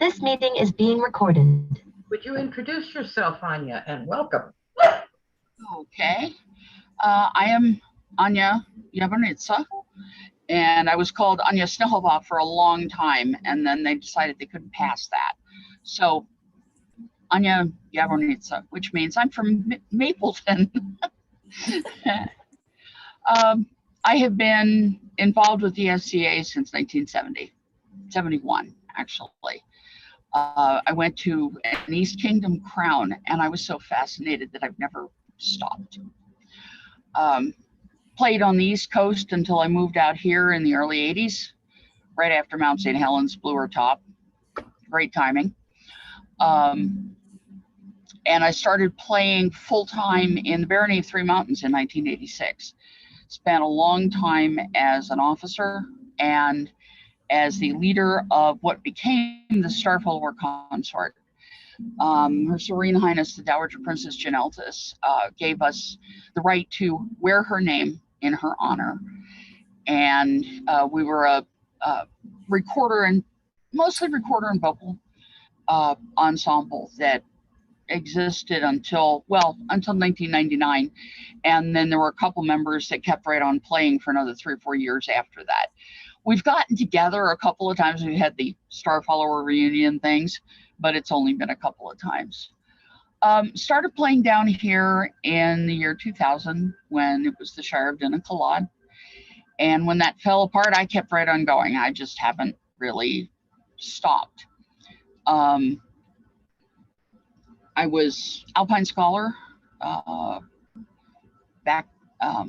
This meeting is being recorded. Would you introduce yourself, Anja, and welcome? Okay. I am Anja Javornica, and I was called Anja Snihova for a long time, and then they decided they couldn't pass that. So Anja Javornica, which means I'm from Mapleton. I have been involved with the SCA since 1971, actually. I went to an East Kingdom crown, and I was so fascinated that I've never stopped. Played on the East Coast until I moved out here in the early 80s, right after Mount St. Helens blew her top. Great timing. And I started playing full-time in the Barony of Three Mountains in 1986. Spent a long time as an officer and as the leader of what became the Starfollower Consort. Her Serene Highness, the Dowager Princess Janeltis, gave us the right to wear her name in her honor. And we were a recorder and mostly recorder and vocal ensemble that existed until 1999. And then there were a couple members that kept right on playing for another 3 or 4 years after that. We've gotten together a couple of times. We've had the Starfollower reunion things, but it's only been a couple of times. Started playing down here in the year 2000 when it was the Shire of Dinacalad. And when that fell apart, I kept right on going. I just haven't really stopped. I was Alpine Scholar back, what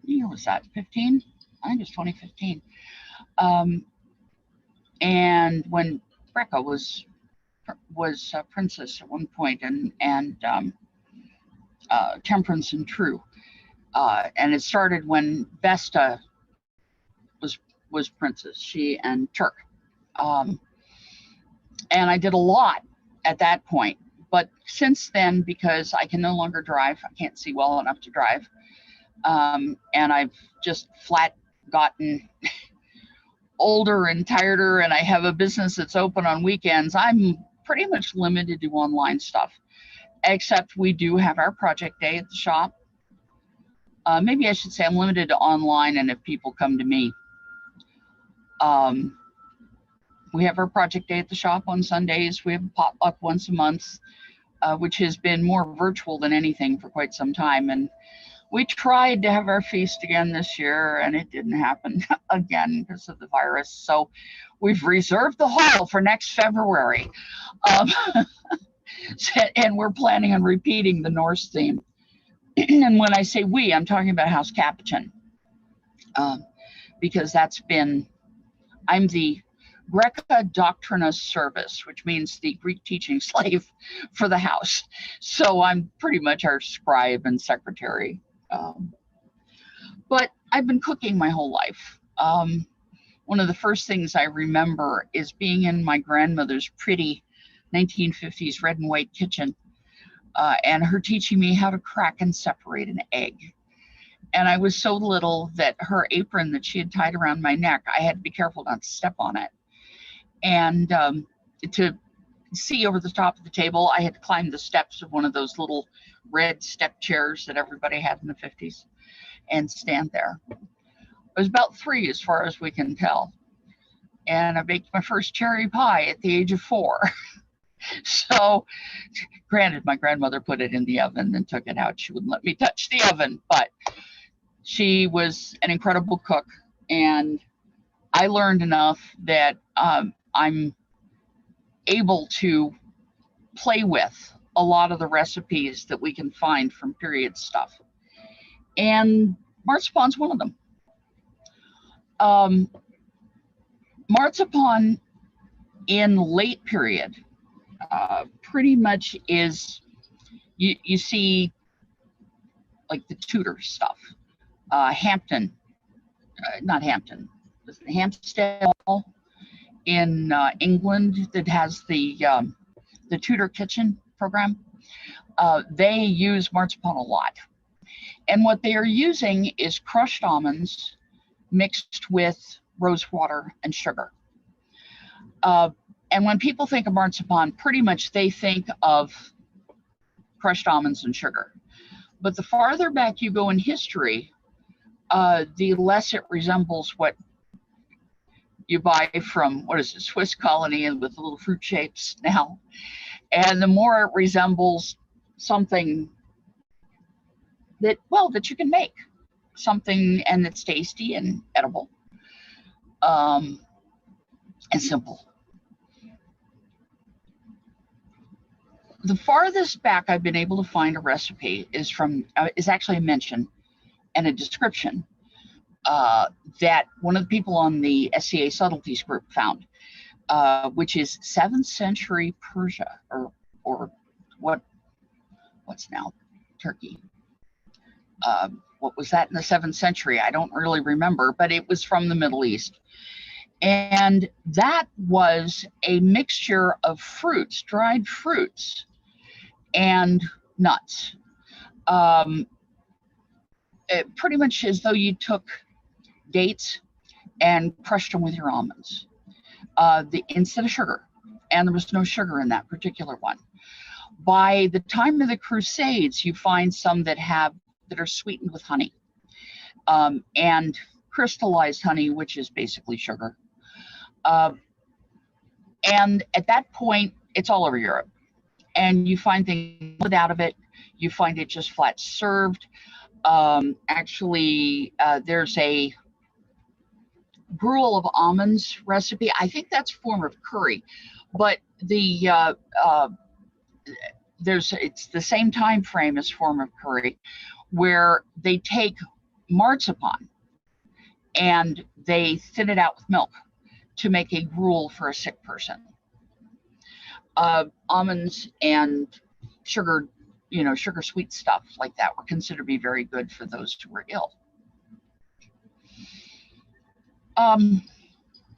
year was that, 15? I think it was 2015. And when Brecca was princess at one point, and Temperance and True, and it started when Vesta was princess, she and Turk, and I did a lot at that point. But since then, because I can no longer drive, I can't see well enough to drive, and I've just flat gotten older and tireder, and I have a business that's open on weekends, I'm pretty much limited to online stuff, except we do have our project day at the shop. Maybe I should say I'm limited to online, and if people come to me. We have our project day at the shop on Sundays. We have a potluck once a month, which has been more virtual than anything for quite some time. And we tried to have our feast again this year, and it didn't happen again because of the virus. So we've reserved the hall for next February. And we're planning on repeating the Norse theme. And when I say we, I'm talking about House Capuchin, because I'm the Greca Doctrinus Service, which means the Greek teaching slave for the house. So I'm pretty much our scribe and secretary. But I've been cooking my whole life. One of the first things I remember is being in my grandmother's pretty 1950s red and white kitchen, and her teaching me how to crack and separate an egg. And I was so little that her apron that she had tied around my neck, I had to be careful not to step on it. And to see over the top of the table, I had to climb the steps of one of those little red step chairs that everybody had in the 50s and stand there. I was about 3 as far as we can tell. And I baked my first cherry pie at the age of 4. So granted, my grandmother put it in the oven and took it out. She wouldn't let me touch the oven, but she was an incredible cook. And I learned enough that I'm able to play with a lot of the recipes that we can find from period stuff. And marzipan's one of them. Marzipan in late period pretty much is, you see like the Tudor stuff. Hampstead in England that has the Tudor kitchen program. They use marzipan a lot. And what they are using is crushed almonds mixed with rose water and sugar. And when people think of marzipan, pretty much they think of crushed almonds and sugar. But the farther back you go in history, the less it resembles what you buy from, what is it, Swiss Colony, and with the little fruit shapes now. And the more it resembles something that, well, that you can make. Something, and it's tasty and edible, and simple. The farthest back I've been able to find a recipe is actually a mention and a description that one of the people on the SCA Subtleties group found, which is 7th century Persia, or what's now Turkey. What was that in the 7th century? I don't really remember, but it was from the Middle East. And that was a mixture of fruits, dried fruits, and nuts. It pretty much as though you took dates and crushed them with your almonds, instead of sugar. And there was no sugar in that particular one. By the time of the Crusades, you find some that are sweetened with honey, and crystallized honey, which is basically sugar. And at that point, it's all over Europe. And you find things out of it. You find it just flat served. Actually, there's a gruel of almonds recipe. I think that's a form of curry, but it's the same time frame as form of curry, where they take marzipan and they thin it out with milk to make a gruel for a sick person. Almonds and sugar, sugar sweet stuff like that were considered to be very good for those who were ill.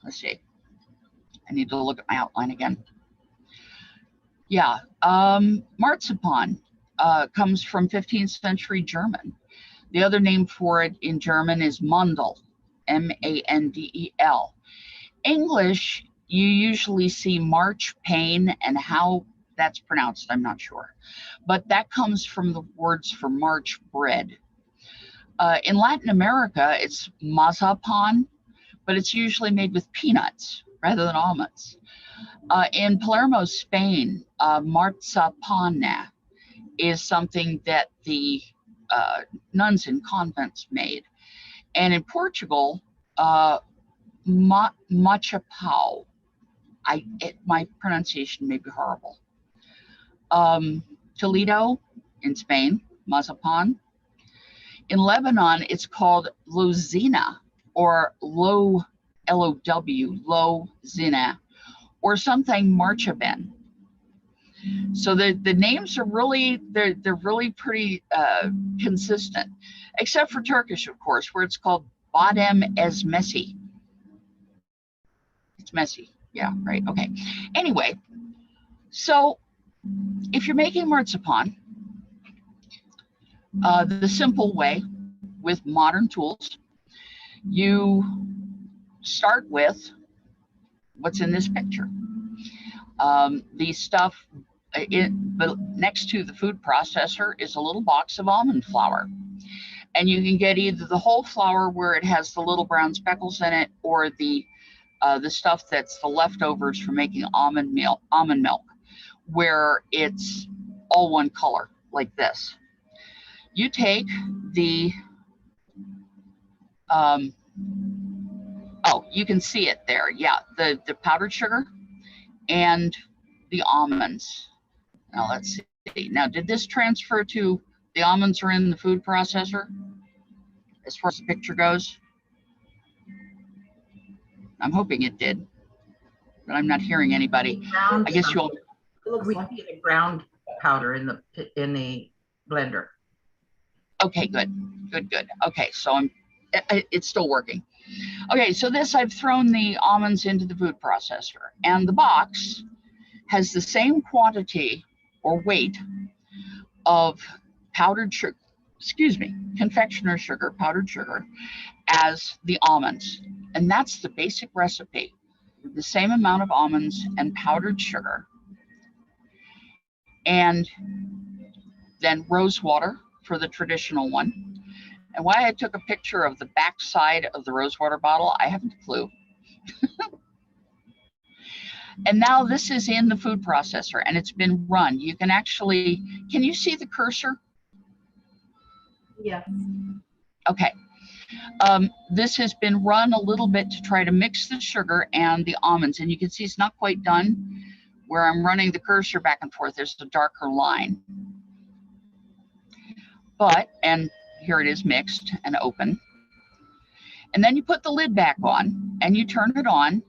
Let's see. I need to look at my outline again. Yeah, marzipan comes from 15th century German. The other name for it in German is Mandel, M-A-N-D-E-L. English, you usually see marchpane, and how that's pronounced, I'm not sure. But that comes from the words for March bread. In Latin America, it's mazapan, but it's usually made with peanuts rather than almonds. In Palermo, Spain, marzapane is something that the nuns in convents made. And in Portugal, machapau. My pronunciation may be horrible. Toledo in Spain, mazapan. In Lebanon, it's called lozina, or L-O-W, lozina, or something marchaben. So the names are really, they're really pretty consistent, except for Turkish, of course, where it's called badem ezmesi. It's messy. Yeah, right. Okay. Anyway, so if you're making marzipan, the simple way with modern tools, you start with what's in this picture. The stuff next to the food processor is a little box of almond flour. And you can get either the whole flour where it has the little brown speckles in it, or the stuff that's the leftovers from making almond milk, where it's all one color, like this. You take the, you can see it there. Yeah, the powdered sugar and the almonds. Now let's see. Now, did this transfer to the almonds are in the food processor as far as the picture goes? I'm hoping it did, but I'm not hearing anybody. I guess you'll. It looks like a ground powder in the blender. Okay, good. Okay, so it's still working. Okay, so I've thrown the almonds into the food processor, and the box has the same quantity or weight of powdered sugar, confectioner sugar, powdered sugar, as the almonds. And that's the basic recipe. the same amount of almonds and powdered sugar, and then rose water for the traditional one. And why I took a picture of the back side of the rose water bottle, I haven't a clue. And now this is in the food processor and it's been run. You can actually, can you see the cursor? Yeah. Okay. This has been run a little bit to try to mix the sugar and the almonds, and you can see it's not quite done. Where I'm running the cursor back and forth, there's a darker line. But, and here it is mixed and open. And then you put the lid back on and you turn it on.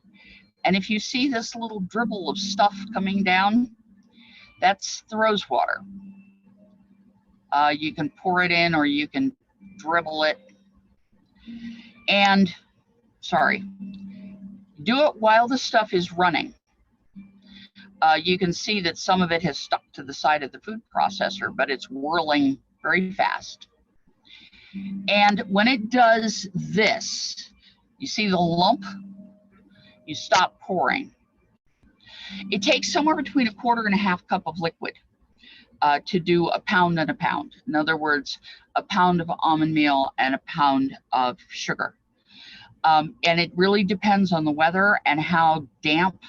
And if you see this little dribble of stuff coming down, that's the rose water. You can pour it in or you can dribble it. And, sorry, do it while the stuff is running. You can see that some of it has stuck to the side of the food processor, but it's whirling very fast. And when it does this, you see the lump, you stop pouring. It takes somewhere between 1/4 and 1/2 cup of liquid to do 1 pound and 1 pound. In other words, 1 pound of almond meal and 1 pound of sugar. And it really depends on the weather and how damp,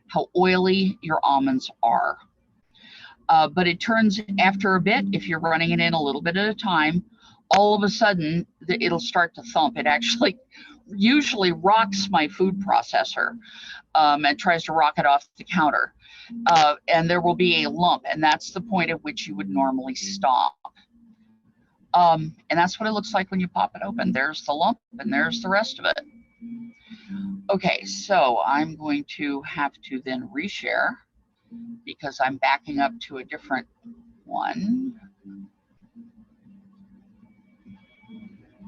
how oily your almonds are. But it turns, after a bit, if you're running it in a little bit at a time, all of a sudden it'll start to thump. It actually usually rocks my food processor and tries to rock it off the counter. And there will be a lump, and that's the point at which you would normally stop. And that's what it looks like when you pop it open. There's the lump and there's the rest of it. Okay, so I'm going to have to then reshare because I'm backing up to a different one.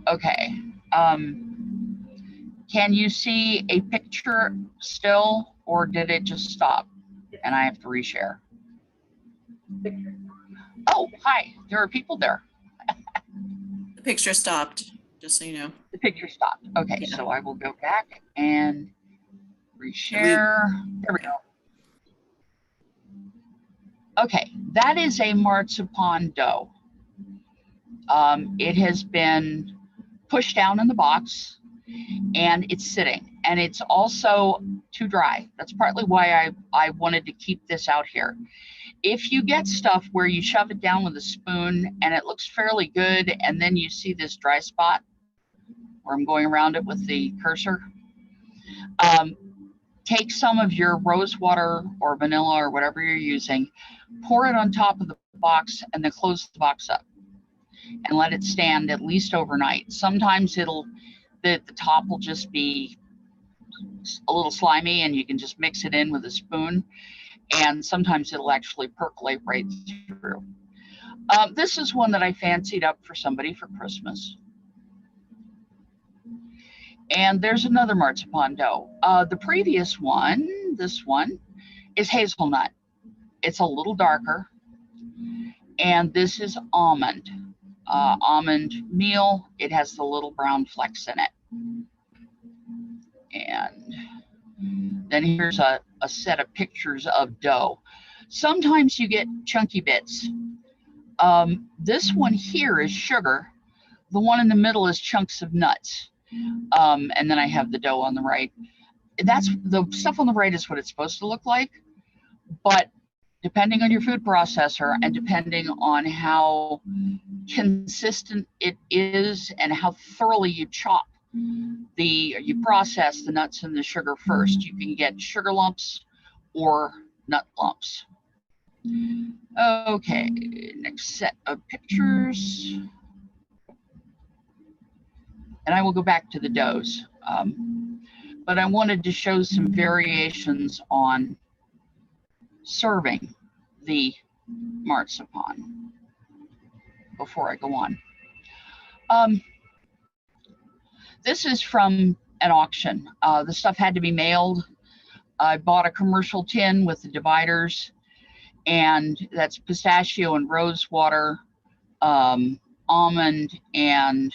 Okay, can you see a picture still, or did it just stop and I have to reshare? Oh, hi, there are people there. The picture stopped, just so you know. The picture stopped. Okay, Yeah. so I will go back and reshare. There we go. Okay, that is a marzipan dough. It has been pushed down in the box and it's sitting, and it's also too dry. That's partly why I wanted to keep this out here. If you get stuff where you shove it down with a spoon and it looks fairly good, and then you see this dry spot where I'm going around it with the cursor, take some of your rose water or vanilla or whatever you're using, pour it on top of the box, and then close the box up and let it stand at least overnight. Sometimes the top will just be a little slimy and you can just mix it in with a spoon, and sometimes it'll actually percolate right through. This is one that I fancied up for somebody for Christmas. And there's another marzipan dough. The previous one, this one, is hazelnut. It's a little darker. And this is almond. Almond meal. It has the little brown flecks in it. And then here's a set of pictures of dough. Sometimes you get chunky bits. This one here is sugar. The one in the middle is chunks of nuts. And then I have the dough on the right. That's the stuff on the right is what it's supposed to look like. But depending on your food processor and depending on how consistent it is and how thoroughly you chop you process the nuts and the sugar first, you can get sugar lumps or nut lumps. Okay, next set of pictures. And I will go back to the doughs. But I wanted to show some variations on serving the marzipan before I go on. This is from an auction. The stuff had to be mailed. I bought a commercial tin with the dividers, and that's pistachio and rose water, almond and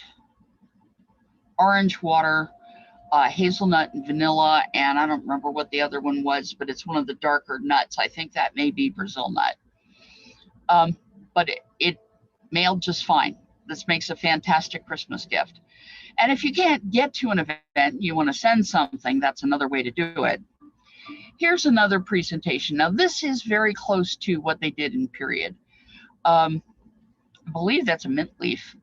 orange water, hazelnut and vanilla, and I don't remember what the other one was, but it's one of the darker nuts. I think that may be Brazil nut. But it mailed just fine. This makes a fantastic Christmas gift. And if you can't get to an event, you want to send something, that's another way to do it. Here's another presentation. Now, this is very close to what they did in period. I believe that's a mint leaf,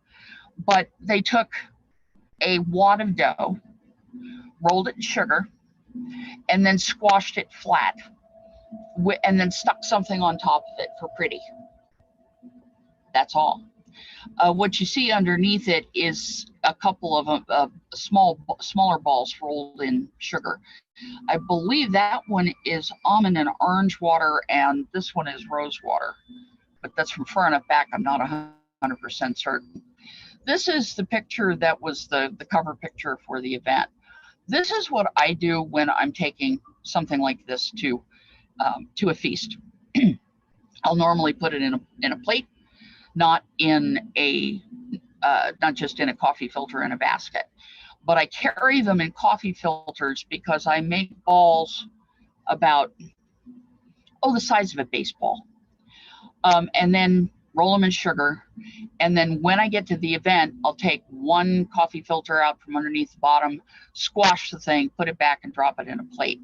but they took a wad of dough, rolled it in sugar, and then squashed it flat, and then stuck something on top of it for pretty. That's all. What you see underneath it is a couple of smaller balls rolled in sugar. I believe that one is almond and orange water, and this one is rose water. But that's from far enough back, I'm not 100% certain. This is the picture that was the cover picture for the event. This is what I do when I'm taking something like this to a feast. I'll normally put it in a plate, not in a not just in a coffee filter in a basket, but I carry them in coffee filters because I make balls about the size of a baseball, and then roll them in sugar. And then when I get to the event, I'll take one coffee filter out from underneath the bottom, squash the thing, put it back, and drop it in a plate,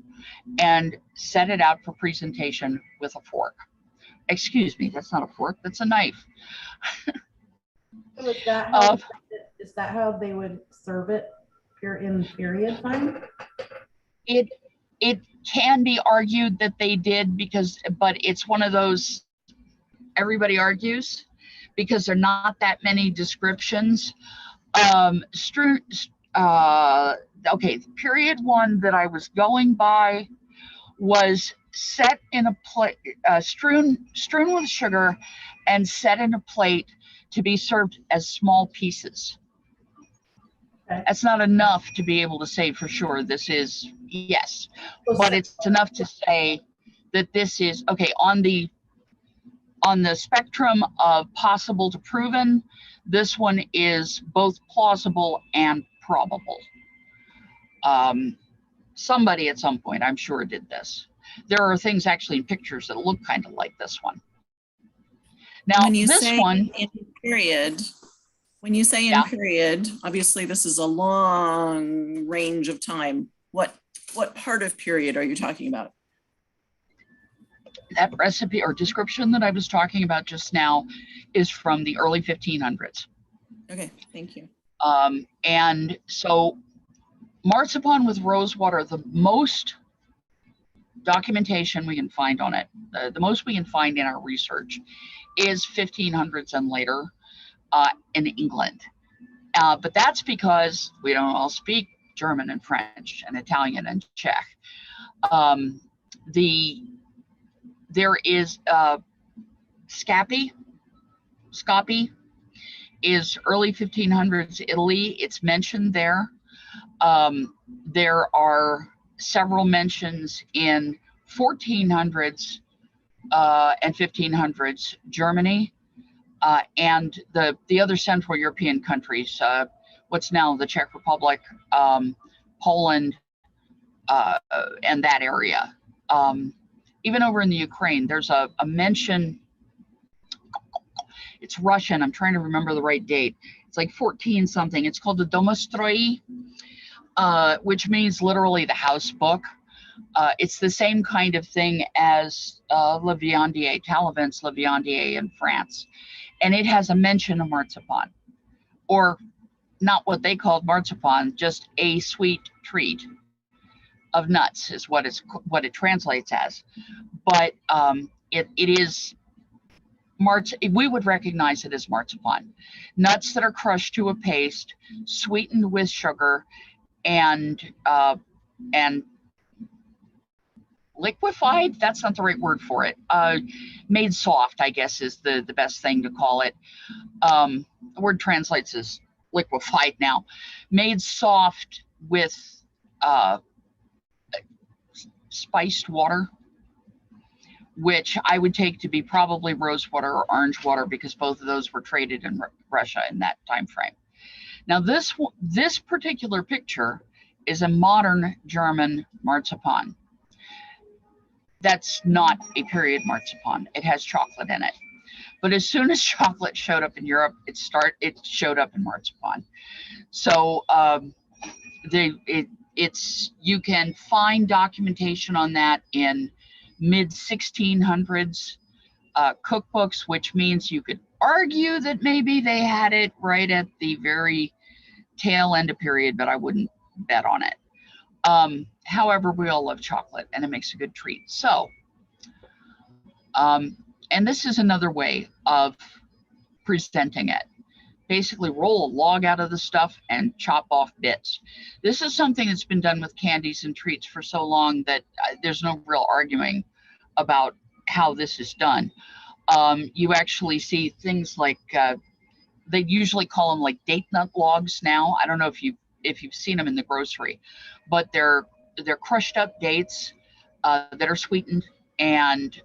and set it out for presentation with a fork. Excuse me, that's not a fork, that's a knife. So is that how they would serve it in period time? It can be argued that they did but it's one of those, everybody argues because there are not that many descriptions. Okay, the period one that I was going by was set in a plate, strewn with sugar and set in a plate to be served as small pieces. Okay. That's not enough to be able to say for sure this is, yes, but it's enough to say that this is, okay, on the spectrum of possible to proven, this one is both plausible and probable. Somebody at some point, I'm sure, did this. There are things actually in pictures that look kind of like this one. Now, when you this say one, in period, when you say in period, obviously this is a long range of time. What part of period are you talking about? That recipe or description that I was talking about just now is from the early 1500s. Okay, thank you. And so marzipan with rose water, the most documentation we can find on it, the most we can find in our research is 1500s and later in England. But that's because we don't all speak German and French and Italian and Czech. There is Scapi is early 1500s Italy. It's mentioned there. There are several mentions in 1400s and 1500s Germany, and the other Central European countries, what's now the Czech Republic, Poland, and that area. Even over in the Ukraine, there's a mention, it's Russian, I'm trying to remember the right date. It's like 14 something. It's called the Domostroi, which means literally the house book. It's the same kind of thing as La Viandier, Talavant's La Viandier in France. And it has a mention of marzipan, or not what they called marzipan, just a sweet treat of nuts is what it translates as. But it is we would recognize it as marzipan. Nuts that are crushed to a paste, sweetened with sugar, and liquefied, that's not the right word for it, made soft, I guess is the best thing to call it. The word translates as liquefied now. Made soft with spiced water, which I would take to be probably rose water or orange water, because both of those were traded in Russia in that time frame. Now this particular picture is a modern German marzipan. That's not a period marzipan. It has chocolate in it. But as soon as chocolate showed up in Europe, it showed up in marzipan. So you can find documentation on that in mid 1600s cookbooks, which means you could argue that maybe they had it right at the very tail end of period, but I wouldn't bet on it. However, we all love chocolate and it makes a good treat. So, and this is another way of presenting it. Basically roll a log out of the stuff and chop off bits. This is something that's been done with candies and treats for so long that there's no real arguing about how this is done. You actually see things like, they usually call them like date nut logs now. I don't know if you've seen them in the grocery, but they're crushed up dates that are sweetened and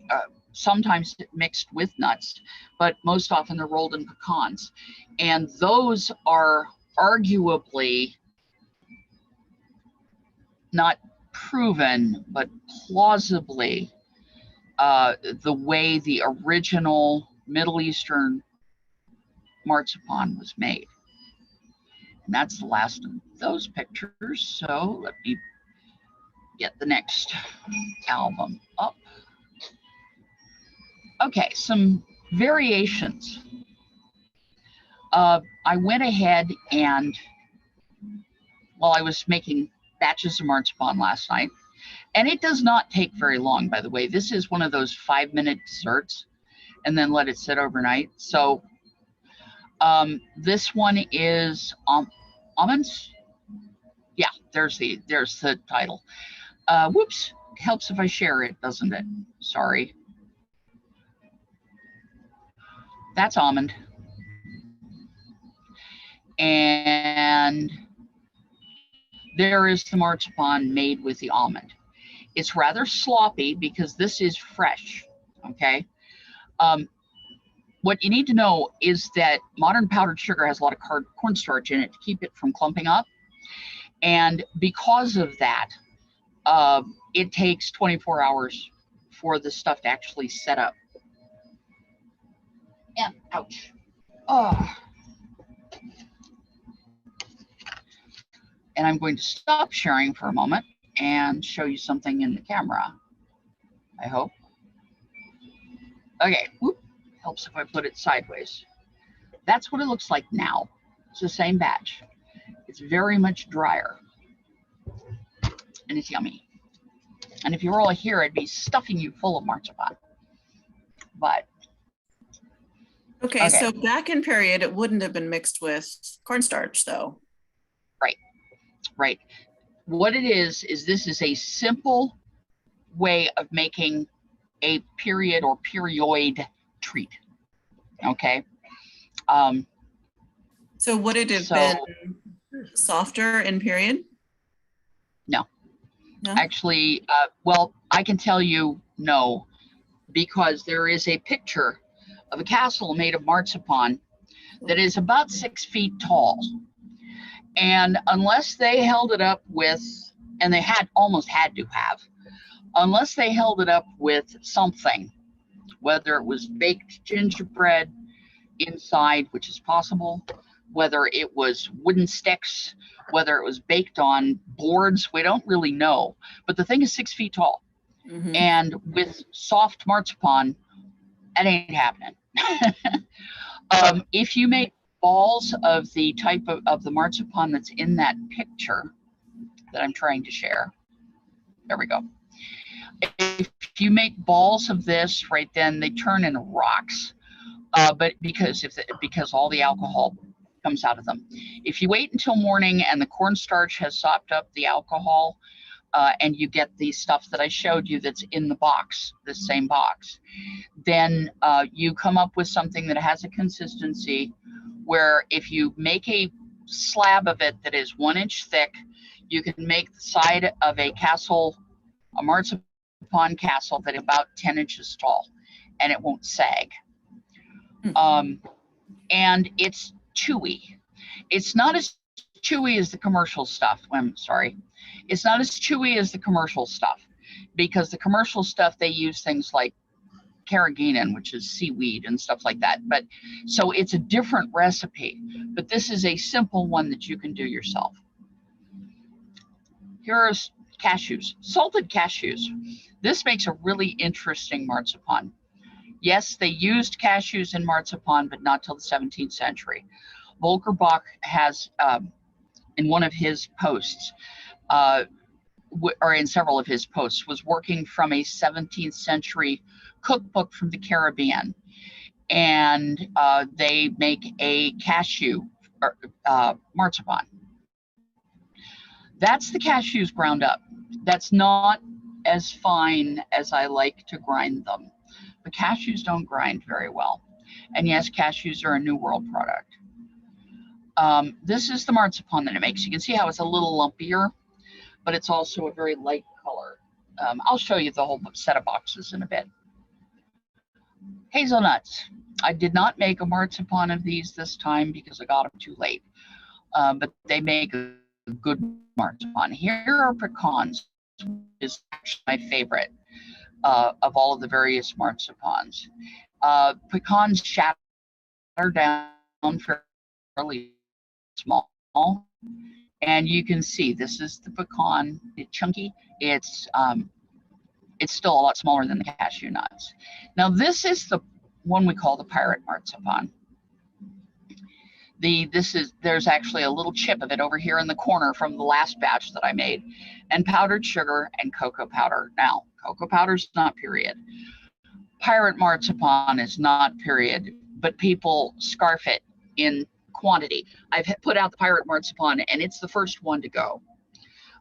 sometimes mixed with nuts, but most often they're rolled in pecans. And those are arguably not proven, but plausibly the way the original Middle Eastern marzipan was made. And that's the last of those pictures. So let me get the next album up. Okay, some variations. I went ahead and, well, I was making batches of marzipan last night, and it does not take very long, by the way. This is one of those 5-minute desserts, and then let it sit overnight. So this one is almonds. Yeah, there's the title. Whoops, helps if I share it, doesn't it? Sorry. That's almond. And there is the marzipan made with the almond. It's rather sloppy because this is fresh, okay? What you need to know is that modern powdered sugar has a lot of cornstarch in it to keep it from clumping up. And because of that, it takes 24 hours for the stuff to actually set up. And ouch. Oh. And I'm going to stop sharing for a moment and show you something in the camera, I hope. Okay, whoop, helps if I put it sideways. That's what it looks like now. It's the same batch. It's very much drier. And it's yummy. And if you were all here, I'd be stuffing you full of marzipan. But okay, so back in period, it wouldn't have been mixed with cornstarch, though. Right. What it is this is a simple way of making a period or perioid treat. Okay. So would it have been softer in period? No. No? Actually, well, I can tell you no, because there is a picture of a castle made of marzipan that is about 6 feet tall. And unless they held it up with, and they almost had to have, unless they held it up with something, whether it was baked gingerbread inside, which is possible, whether it was wooden sticks, whether it was baked on boards, we don't really know. But the thing is 6 feet tall. Mm-hmm. And with soft marzipan, that ain't happening. If you make balls of the type of the marzipan that's in that picture that I'm trying to share. There we go. If you make balls of this, right, then they turn into rocks, but because all the alcohol comes out of them. If you wait until morning and the cornstarch has sopped up the alcohol, and you get the stuff that I showed you that's in the box, the same box, then you come up with something that has a consistency where if you make a slab of it that is 1 inch thick, you can make the side of a marzipan castle that is about 10 inches tall, and it won't sag. And it's chewy. It's not as chewy as the commercial stuff. I'm sorry. It's not as chewy as the commercial stuff, because the commercial stuff, they use things like carrageenan, which is seaweed and stuff like that. But so it's a different recipe, but this is a simple one that you can do yourself. Here are cashews, salted cashews. This makes a really interesting marzipan. Yes, they used cashews in marzipan, but not till the 17th century. Volker Bach has, in one of his posts, or in several of his posts, was working from a 17th century cookbook from the Caribbean. And they make a cashew marzipan. That's the cashews ground up. That's not as fine as I like to grind them. But cashews don't grind very well. And yes, cashews are a New World product. This is the marzipan that it makes. You can see how it's a little lumpier, but it's also a very light color. I'll show you the whole set of boxes in a bit. Hazelnuts. I did not make a marzipan of these this time because I got them too late. But they make a good marzipan. Here are pecans, which is actually my favorite of all of the various marzipans. Pecans shatter down fairly small, and you can see this is the pecan. It's chunky. It's still a lot smaller than the cashew nuts. Now this is the one we call the pirate marzipan. There's actually a little chip of it over here in the corner from the last batch that I made, and powdered sugar and cocoa powder. Now, cocoa powder is not period. Pirate marzipan is not period, but people scarf it in quantity. I've put out the pirate marzipan, and it's the first one to go.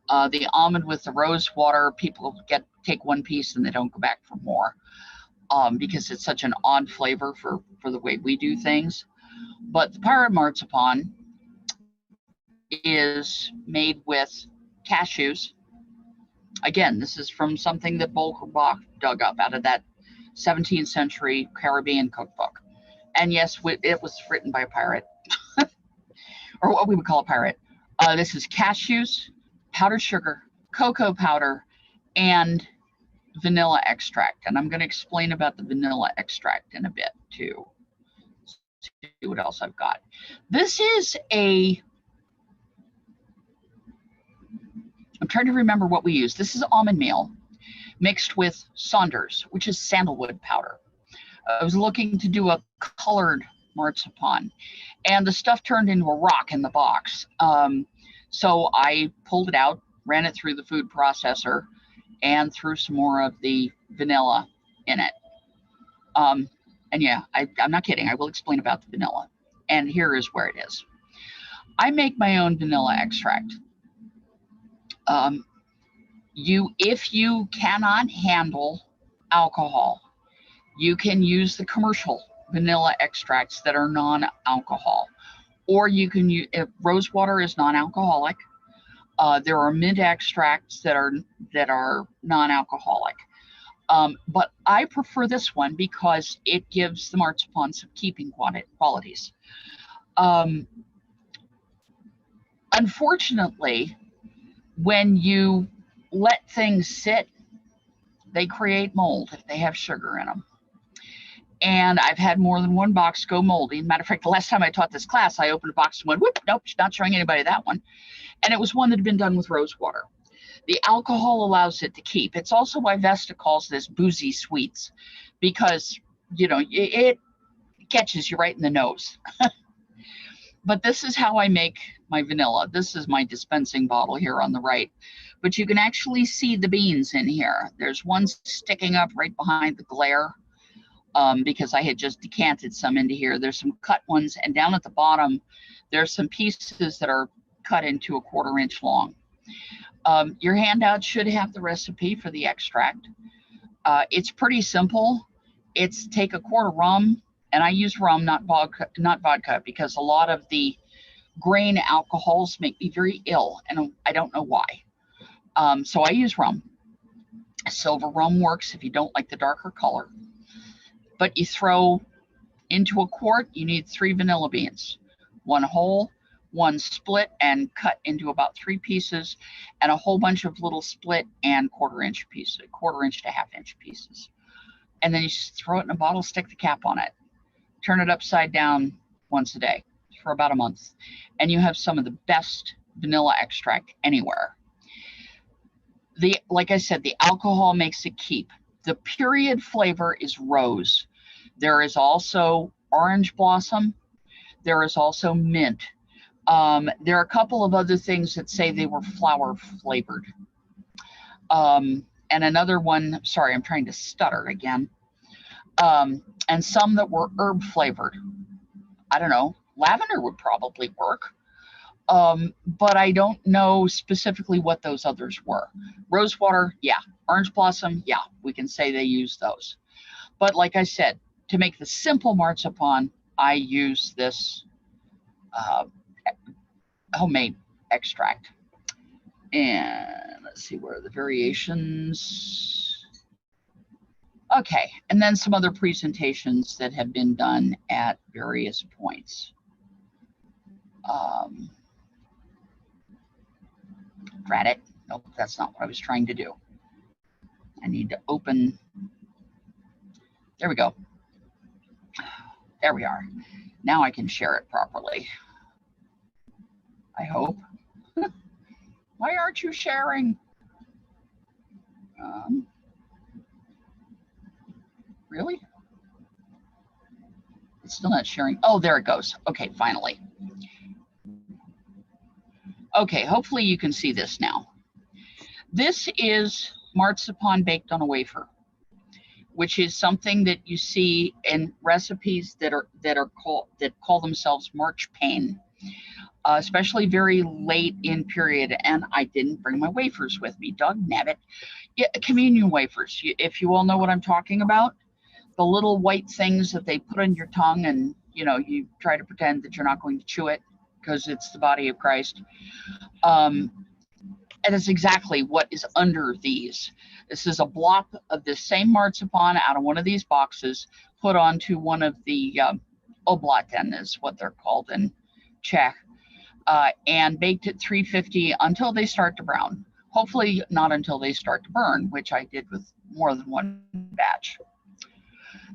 The almond with the rose water, people take one piece and they don't go back for more, because it's such an odd flavor for the way we do things. But the pirate marzipan is made with cashews. Again, this is from something that Volker Bach dug up out of that 17th century Caribbean cookbook. And yes, it was written by a pirate, or what we would call a pirate. This is cashews, powdered sugar, cocoa powder, and vanilla extract. And I'm going to explain about the vanilla extract in a bit too. See what else I've got. This is I'm trying to remember what we use. This is almond meal mixed with Saunders, which is sandalwood powder. I was looking to do a colored marzipan, and the stuff turned into a rock in the box. So I pulled it out, ran it through the food processor, and threw some more of the vanilla in it. And yeah, I'm not kidding. I will explain about the vanilla. And here is where it is. I make my own vanilla extract. If you cannot handle alcohol, you can use the commercial vanilla extracts that are non-alcohol, or you can use rose water is non-alcoholic. There are mint extracts that are non-alcoholic. But I prefer this one because it gives the marzipan some keeping qualities. Unfortunately, when you let things sit, they create mold if they have sugar in them. And I've had more than one box go moldy. Matter of fact, the last time I taught this class, I opened a box and went, whoop, nope, not showing anybody that one. And it was one that had been done with rose water. The alcohol allows it to keep. It's also why Vesta calls this boozy sweets, because, you know, it catches you right in the nose. But this is how I make my vanilla. This is my dispensing bottle here on the right. But you can actually see the beans in here. There's one sticking up right behind the glare, because I had just decanted some into here. There's some cut ones, and down at the bottom, there's some pieces that are cut into 1/4 inch long. Your handout should have the recipe for the extract. It's pretty simple. It's take 1/4 rum, and I use rum, not vodka, because a lot of the grain alcohols make me very ill, and I don't know why. So I use rum. Silver rum works if you don't like the darker color. But you throw into a quart, you need 3 vanilla beans, 1 whole, one split and cut into about 3 pieces, and a whole bunch of little split and quarter-inch pieces, quarter-inch to half-inch pieces. And then you just throw it in a bottle, stick the cap on it, turn it upside down once a day for about a month, and you have some of the best vanilla extract anywhere. Like I said, the alcohol makes it keep. The period flavor is rose. There is also orange blossom. There is also mint. There are a couple of other things that say they were flower flavored. And another one, sorry, I'm trying to stutter again. And some that were herb flavored. I don't know, lavender would probably work. But I don't know specifically what those others were. Rosewater, yeah. Orange blossom, yeah, we can say they use those. But like I said, to make the simple marzipan, I use this homemade extract. And let's see, where are the variations? Okay, and then some other presentations that have been done at various points. Drat it. Nope, that's not what I was trying to do. I need to open. There we go. There we are. Now I can share it properly. I hope. Why aren't you sharing? Really? It's still not sharing. Oh, there it goes. Okay, finally. Okay, hopefully you can see this now. This is marzipan baked on a wafer, which is something that you see in recipes that call themselves marchpane, especially very late in period. And I didn't bring my wafers with me. Dog nabbit. Yeah, communion wafers. If you all know what I'm talking about, the little white things that they put on your tongue, and you try to pretend that you're not going to chew it because it's the body of Christ. And it's exactly what is under these. This is a block of the same marzipan out of one of these boxes, put onto one of the oblaten is what they're called in Czech, and baked at 350 until they start to brown. Hopefully not until they start to burn, which I did with more than one batch.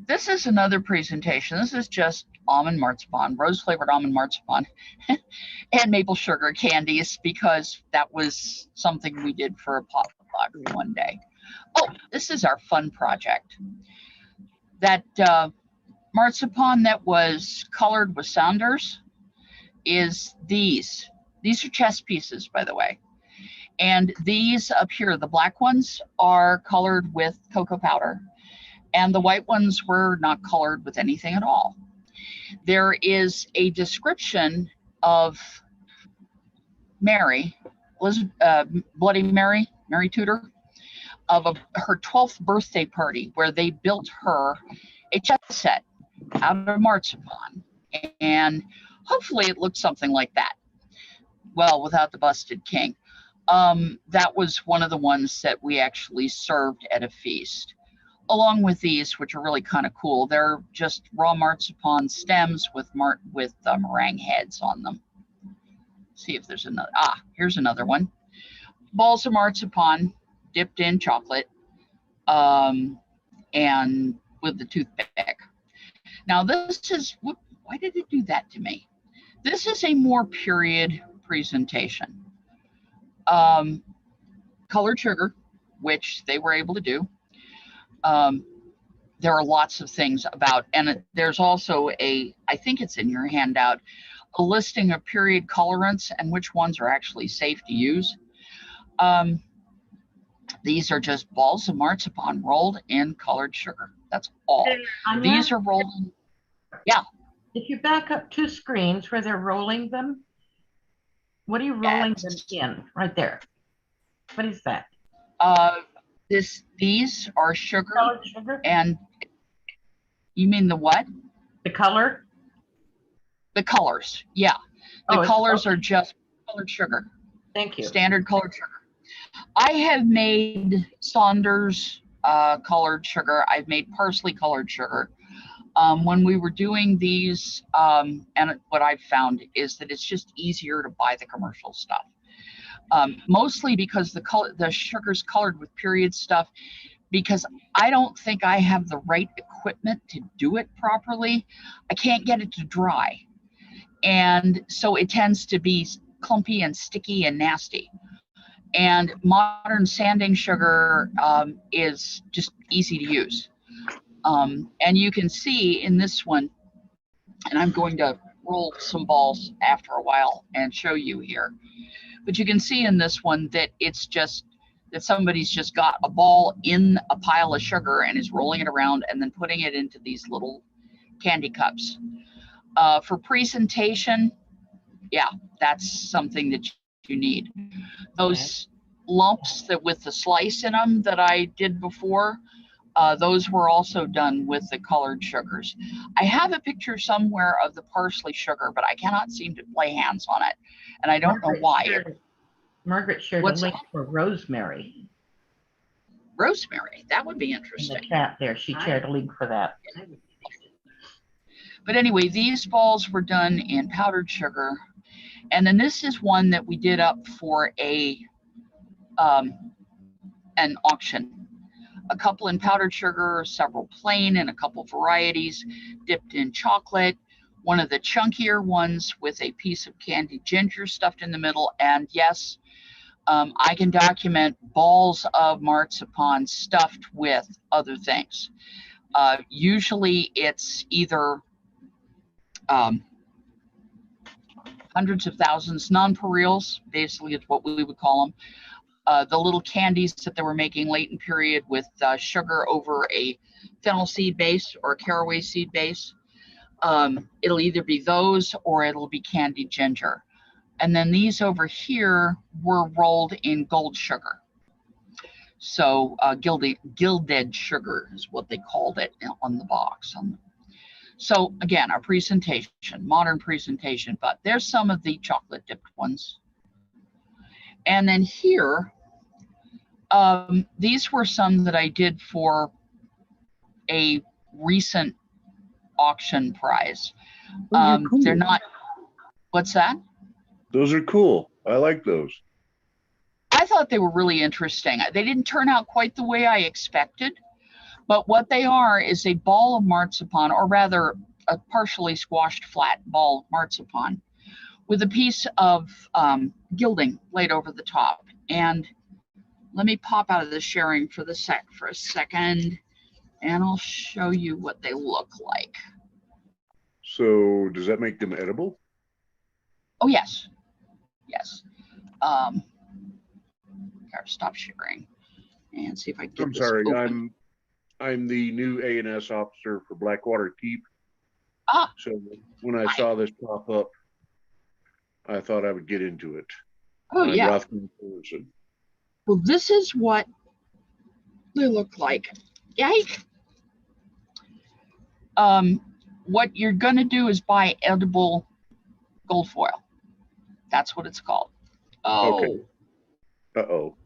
This is another presentation. This is just almond marzipan, rose-flavored almond marzipan, and maple sugar candies, because that was something we did for a potluck one day. Oh, this is our fun project. That marzipan that was colored with Sounders is these. These are chess pieces, by the way. And these up here, the black ones, are colored with cocoa powder. And the white ones were not colored with anything at all. There is a description of Mary, Bloody Mary, Mary Tudor, of her 12th birthday party, where they built her a chess set out of marzipan. And hopefully it looked something like that. Well, without the busted king. That was one of the ones that we actually served at a feast, along with these, which are really kind of cool. They're just raw marzipan stems with meringue heads on them. See if there's another. Ah, here's another one. Balls of marzipan dipped in chocolate, and with the toothpick. Now this is, why did it do that to me? This is a more period presentation. Colored sugar, which they were able to do. There are lots of things about, and there's also I think it's in your handout, a listing of period colorants and which ones are actually safe to use. These are just balls of marzipan rolled in colored sugar. That's all. These are rolled in, yeah. If you back up 2 screens where they're rolling them, what are you rolling them in right there? What is that? These are sugar, Colored sugar? And you mean the what? The color? The colors, yeah. The colors are just colored sugar. Thank you. Standard colored sugar. I have made Saunders colored sugar. I've made parsley colored sugar. When we were doing these, and what I've found is that it's just easier to buy the commercial stuff. Mostly because the sugar's colored with period stuff, because I don't think I have the right equipment to do it properly. I can't get it to dry. And so it tends to be clumpy and sticky and nasty. And modern sanding sugar is just easy to use. And you can see in this one, and I'm going to roll some balls after a while and show you here, but you can see in this one that it's just that somebody's just got a ball in a pile of sugar and is rolling it around and then putting it into these little candy cups. For presentation, yeah, that's something that you need. Those lumps that with the slice in them that I did before, those were also done with the colored sugars. I have a picture somewhere of the parsley sugar, but I cannot seem to lay hands on it. And I don't know why. Margaret shared a link for rosemary. Rosemary, that would be In interesting. the chat there, she shared a link for that. But anyway, these balls were done in powdered sugar. And then this is one that we did up for an auction. A couple in powdered sugar, several plain, and a couple varieties dipped in chocolate. One of the chunkier ones with a piece of candied ginger stuffed in the middle. And yes, I can document balls of marzipan stuffed with other things. Usually it's either hundreds of thousands, nonpareils, basically is what we would call them. The little candies that they were making late in period with sugar over a fennel seed base or a caraway seed base. It'll either be those or it'll be candied ginger. And then these over here were rolled in gold sugar. So gilded sugar is what they called it on the box. So again, our presentation, modern presentation, but there's some of the chocolate dipped ones. And then here, these were some that I did for a recent auction prize. Cool. They're not, what's that? Those are cool. I like those. I thought they were really interesting. They didn't turn out quite the way I expected, but what they are is a ball of marzipan, or rather a partially squashed flat ball of marzipan with a piece of gilding laid over the top. And let me pop out of the sharing for a second, and I'll show you what they look like. So does that make them edible? Oh, yes. Yes. Gotta stop sharing and see if I can get I'm this sorry, open. I'm the new A&S officer for Blackwater Keep. Ah. So when I saw this pop up, I thought I would get into it. Oh, yeah. Rothman person. Well, this is what they look like. Yike. What you're going to do is buy edible gold foil. That's what it's called. Oh. Okay. Uh-oh.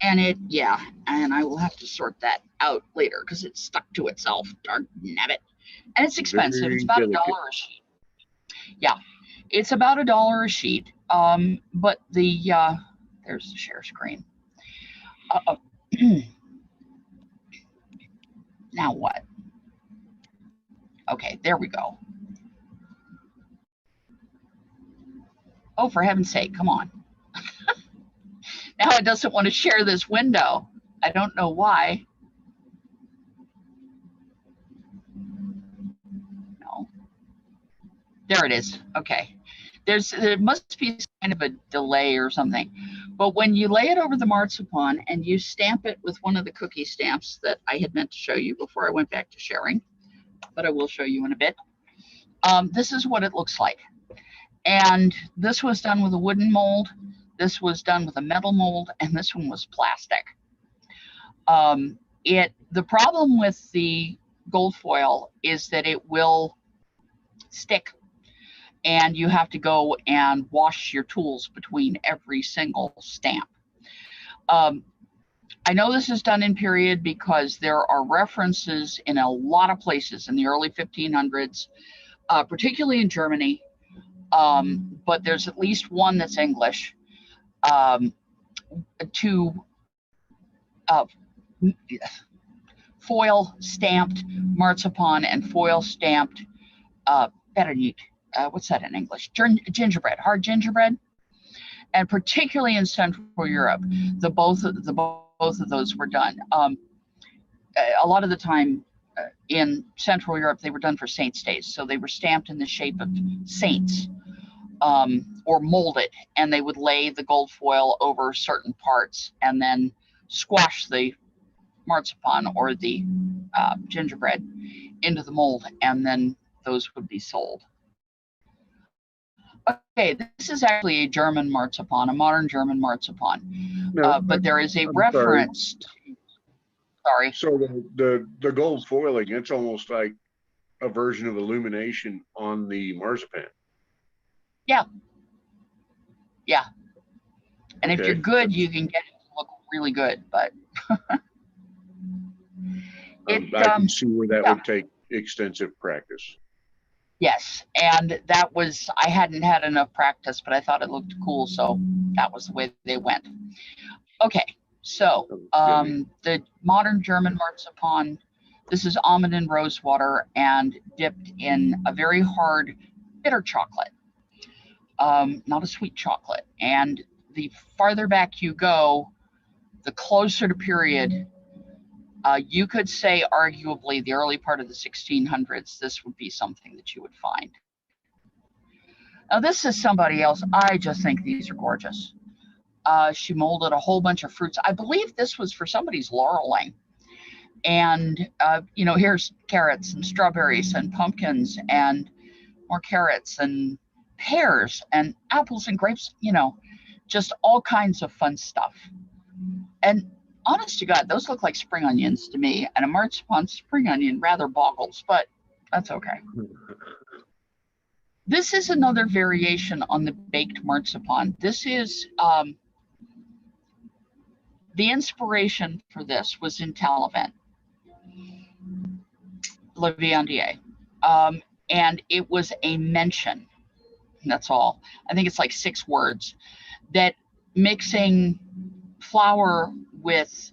And and I will have to sort that out later because it's stuck to itself. Darn nabbit. And it's expensive. Very it's about delicate. $1 a sheet. Yeah, it's about $1 a sheet. But there's the share screen. Now what? Okay, there we go. Oh, for heaven's sake, come on. Now it doesn't want to share this window. I don't know why. No. There it is. Okay. There must be kind of a delay or something. But when you lay it over the marzipan and you stamp it with one of the cookie stamps that I had meant to show you before I went back to sharing, but I will show you in a bit. This is what it looks like. And this was done with a wooden mold. This was done with a metal mold, and this one was plastic. The problem with the gold foil is that it will stick, and you have to go and wash your tools between every single stamp. I know this is done in period because there are references in a lot of places in the early 1500s, particularly in Germany, but there's at least one that's English, to foil stamped marzipan and foil stamped what's that in English? Gingerbread, hard gingerbread. And particularly in Central Europe, both of those were done. A lot of the time in Central Europe, they were done for saints' days. So they were stamped in the shape of saints, or molded, and they would lay the gold foil over certain parts and then squash the marzipan or the gingerbread into the mold, and then those would be sold. Okay, this is actually a German marzipan, a modern German marzipan, No, but there is a I'm reference. Sorry. So the gold foiling, it's almost like a version of illumination on the marzipan. Yeah. And if Okay. you're good, you can get it to look really good, but I can see where that would take extensive practice. yes, and that was, I hadn't had enough practice, but I thought it looked cool, so that was the way they went. Okay, so the modern German marzipan, this is almond and rose water and dipped in a very hard bitter chocolate, not a sweet chocolate. And the farther back you go, the closer to period. You could say arguably the early part of the 1600s, this would be something that you would find. Now this is somebody else. I just think these are gorgeous. She molded a whole bunch of fruits. I believe this was for somebody's laureling. And, here's carrots and strawberries and pumpkins and more carrots and pears and apples and grapes, just all kinds of fun stuff. And honest to God, those look like spring onions to me, and a marzipan spring onion rather boggles, but that's okay. This is another variation on the baked marzipan. This is, the inspiration for this was in Talavent, La Viandier, and it was a mention, that's all. I think it's like 6 words, that mixing flour with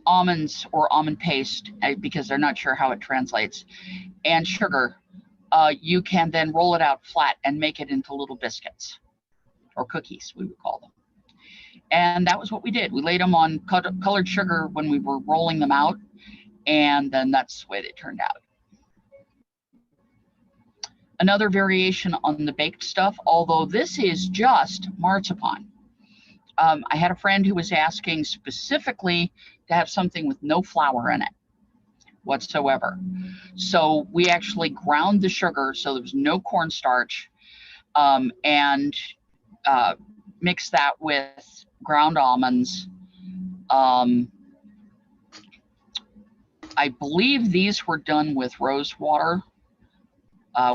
almonds or almond paste, because they're not sure how it translates, and sugar, you can then roll it out flat and make it into little biscuits or cookies, we would call them. And that was what we did. We laid them on colored sugar when we were rolling them out, and then that's the way they turned out. Another variation on the baked stuff, although this is just marzipan. I had a friend who was asking specifically to have something with no flour in it whatsoever. So we actually ground the sugar so there was no cornstarch, and mixed that with ground almonds. I believe these were done with rose water,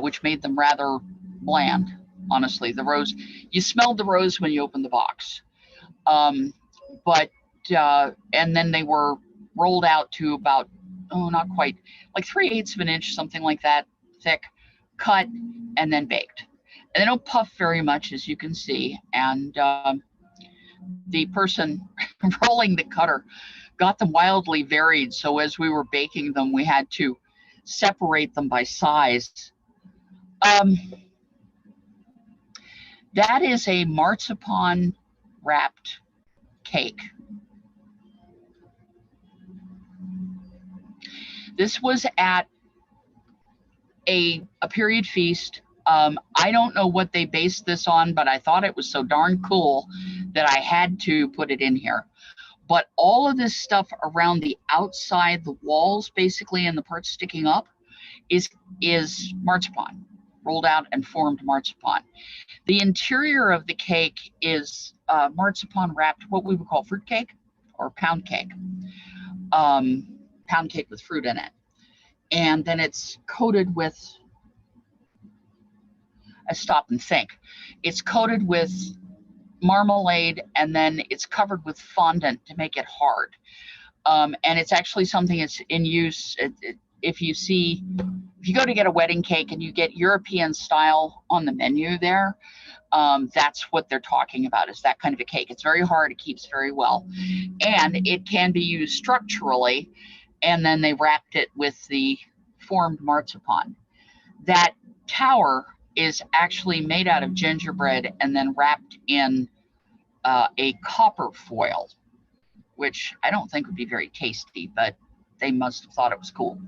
which made them rather bland, honestly. The rose, you smelled the rose when you opened the box. And then they were rolled out to about, not quite, like 3/8 of an inch, something like that, thick, cut, and then baked. And they don't puff very much, as you can see. And the person rolling the cutter got them wildly varied. So as we were baking them, we had to separate them by size. That is a marzipan wrapped cake. This was at a period feast. I don't know what they based this on, but I thought it was so darn cool that I had to put it in here. But all of this stuff around the outside, the walls basically, and the parts sticking up is marzipan, rolled out and formed marzipan. The interior of the cake is marzipan wrapped, what we would call fruit cake or pound cake. Pound cake with fruit in it. And then it's coated with, I stop and think, it's coated with marmalade, and then it's covered with fondant to make it hard. And it's actually something that's in use. If you go to get a wedding cake and you get European style on the menu there, that's what they're talking about, is that kind of a cake. It's very hard, it keeps very well, and it can be used structurally, and then they wrapped it with the formed marzipan. That tower is actually made out of gingerbread and then wrapped in a copper foil, which I don't think would be very tasty, but they must have thought it was cool.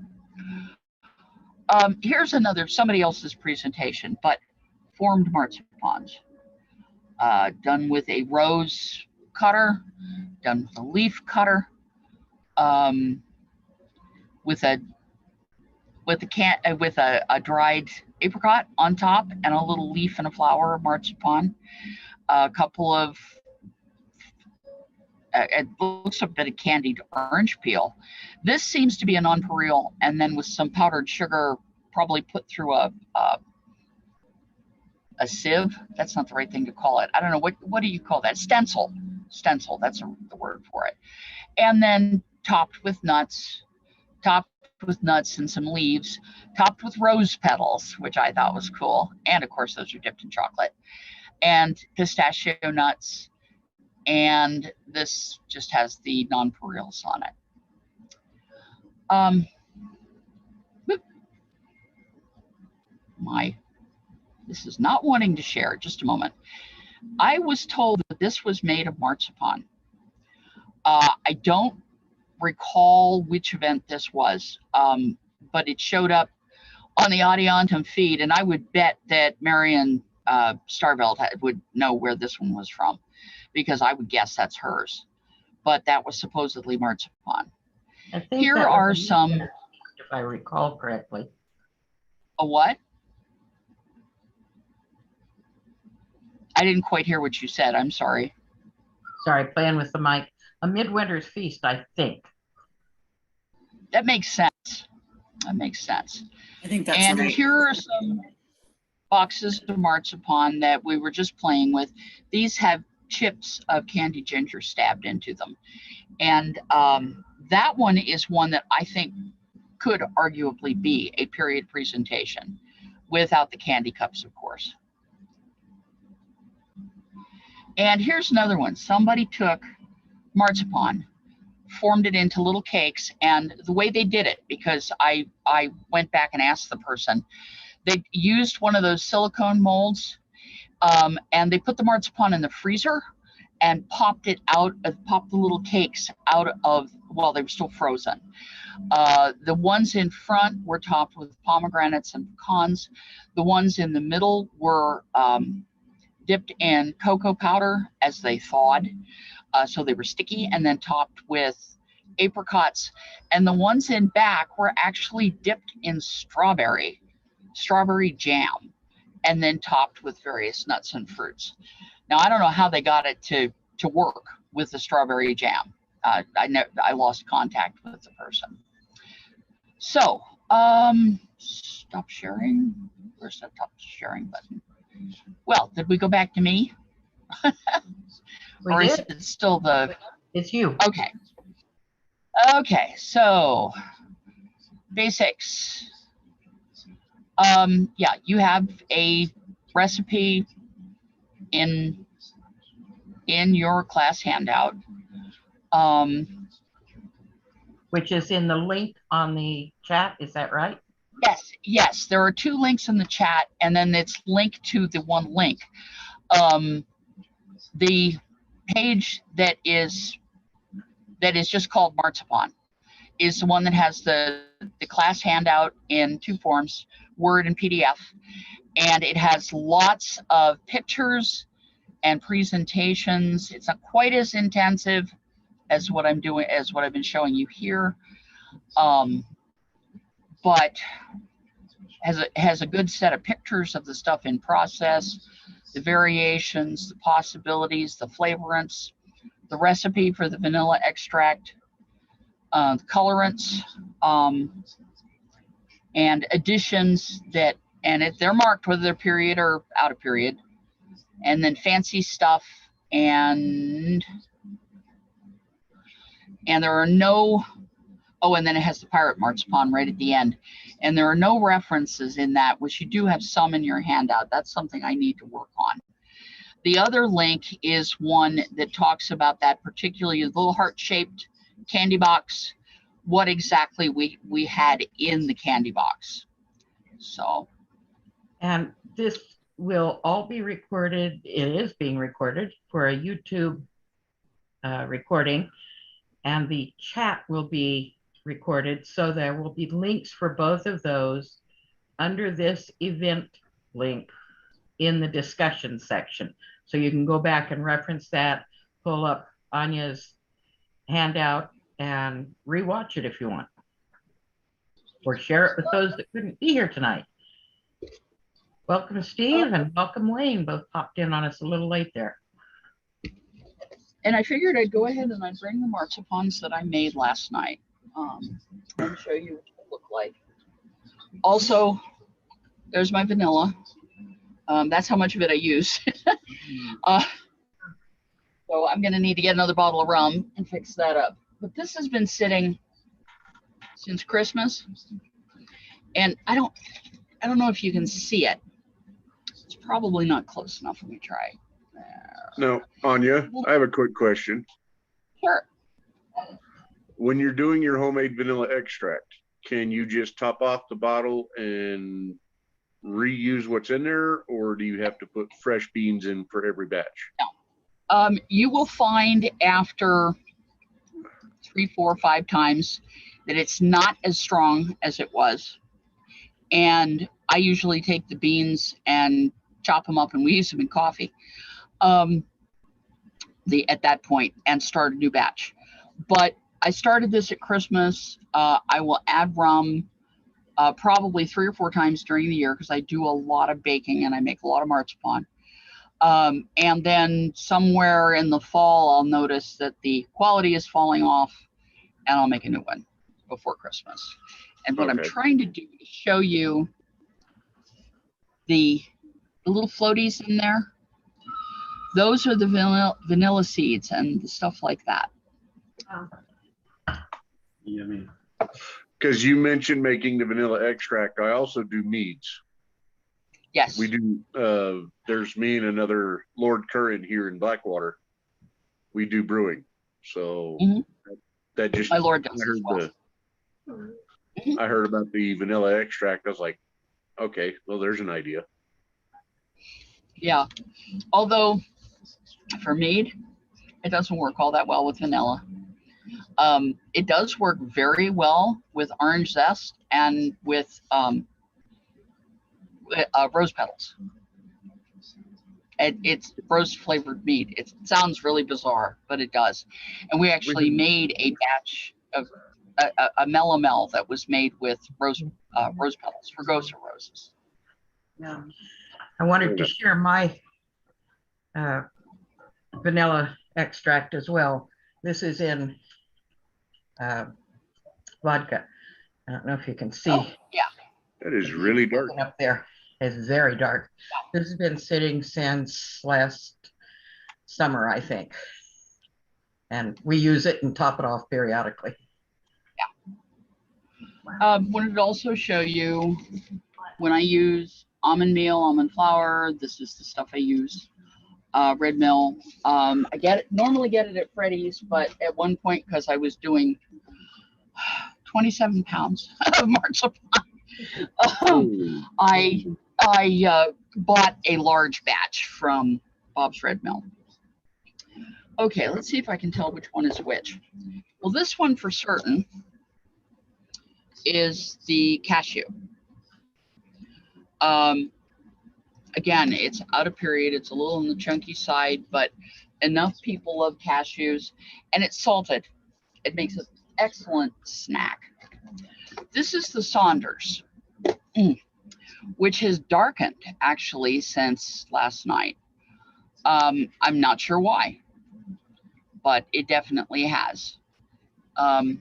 Here's somebody else's presentation, but formed marzipans, done with a rose cutter, done with a leaf cutter, with a dried apricot on top and a little leaf and a flower of marzipan, a couple of it looks a bit of candied orange peel. This seems to be a nonpareil, and then with some powdered sugar, probably put through a sieve. That's not the right thing to call it. I don't know, what do you call that? Stencil. That's the word for it. And then topped with nuts and some leaves, topped with rose petals, which I thought was cool. And of course, those are dipped in chocolate, and pistachio nuts. And this just has the nonpareils on it. This is not wanting to share. Just a moment. I was told that this was made of marzipan. I don't recall which event this was, but it showed up on the Audientum feed, and I would bet that Marion Starveld would know where this one was from, because I would guess that's hers. But that was supposedly marzipan. I think Here that was are a some. if I recall correctly. A what? I didn't quite hear what you said. I'm sorry. Sorry, playing with the mic. A Midwinter's Feast, I think. That makes sense. That makes sense. I think that's And right. here are some boxes of marzipan that we were just playing with. These have chips of candy ginger stabbed into them. And that one is one that I think could arguably be a period presentation, without the candy cups, of course. And here's another one. Somebody took marzipan, formed it into little cakes, and the way they did it, because I went back and asked the person, they used one of those silicone molds, and they put the marzipan in the freezer and popped the little cakes out of, well, they were still frozen. The ones in front were topped with pomegranates and pecans. The ones in the middle were dipped in cocoa powder as they thawed, so they were sticky, and then topped with apricots. And the ones in back were actually dipped in strawberry jam, and then topped with various nuts and fruits. Now, I don't know how they got it to work with the strawberry jam. I lost contact with the person. So, stop sharing. Where's that stop sharing button? Well, did we go back to me? Or is it still the... It's you. Okay. Okay, so basics. Yeah, you have a recipe in your class handout. Which is in the link on the chat, is that right? Yes, there are two links in the chat, and then it's linked to the one link. The page that is just called Marzipan is the one that has the class handout in two forms, Word and PDF, and it has lots of pictures and presentations. It's not quite as intensive as what I've been showing you here, but has a good set of pictures of the stuff in process, the variations, the possibilities, the flavorants, the recipe for the vanilla extract, the colorants, and additions they're marked whether they're period or out of period, and then fancy stuff And there are no, oh, and then it has the pirate marzipan right at the end. And there are no references in that, which you do have some in your handout. That's something I need to work on. The other link is one that talks about that particularly little heart-shaped candy box, what exactly we had in the candy box. So. And this will all be recorded. It is being recorded for a YouTube recording, and the chat will be recorded. So there will be links for both of those under this event link in the discussion section. So you can go back and reference that, pull up Anya's handout and rewatch it if you want, or share it with those that couldn't be here tonight. Welcome, Steve, and welcome, Wayne. Both popped in on us a little late there. And I figured I'd go ahead and I'd bring the marzipans that I made last night and show you what they look like. Also, there's my vanilla. That's how much of it I use. So I'm going to need to get another bottle of rum and fix that up. But this has been sitting since Christmas, and I don't know if you can see it. It's probably not close enough. Let me try. No, Anja, I have a quick question. Sure. When you're doing your homemade vanilla extract, can you just top off the bottle and reuse what's in there, or do you have to put fresh beans in for every batch? No. You will find after 3, 4, 5 times that it's not as strong as it was. And I usually take the beans and chop them up, and we use them in coffee at that point and start a new batch. But I started this at Christmas. I will add rum probably 3 or 4 times during the year because I do a lot of baking and I make a lot of marzipan. And then somewhere in the fall, I'll notice that the quality is falling off and I'll make a new one before Christmas. And what I'm trying to do is show you the little floaties in there. Those are the vanilla seeds and the stuff like that. Yummy. Because you mentioned making the vanilla extract. I also do meads. Yes. We do. There's me and another Lord Curran here in Blackwater. We do brewing. So that just, my Lord does. I heard about the vanilla extract. I was like, okay, well, there's an idea. Yeah. Although for mead, it doesn't work all that well with vanilla. It does work very well with orange zest and with rose petals. It's rose flavored mead. It sounds really bizarre, but it does. And we actually made a batch of a melomel that was made with rose petals, Fregosa roses. Yeah. I wanted to share my vanilla extract as well. This is in vodka. I don't know if you can see. Oh, yeah. That is really dark. Up there. It's very dark. This has been sitting since last summer, I think. And we use it and top it off periodically. Yeah. Wanted to also show you when I use almond meal, almond flour. This is the stuff I use. Red mill. I normally get it at Freddy's, but at one point, because I was doing 27 pounds of marzipan, I bought a large batch from Bob's Red Mill. Okay, let's see if I can tell which one is which. Well, this one for certain is the cashew. Again, it's out of period. It's a little on the chunky side, but enough people love cashews, and it's salted. It makes an excellent snack. This is the Saunders, which has darkened actually since last night. I'm not sure why, but it definitely has. And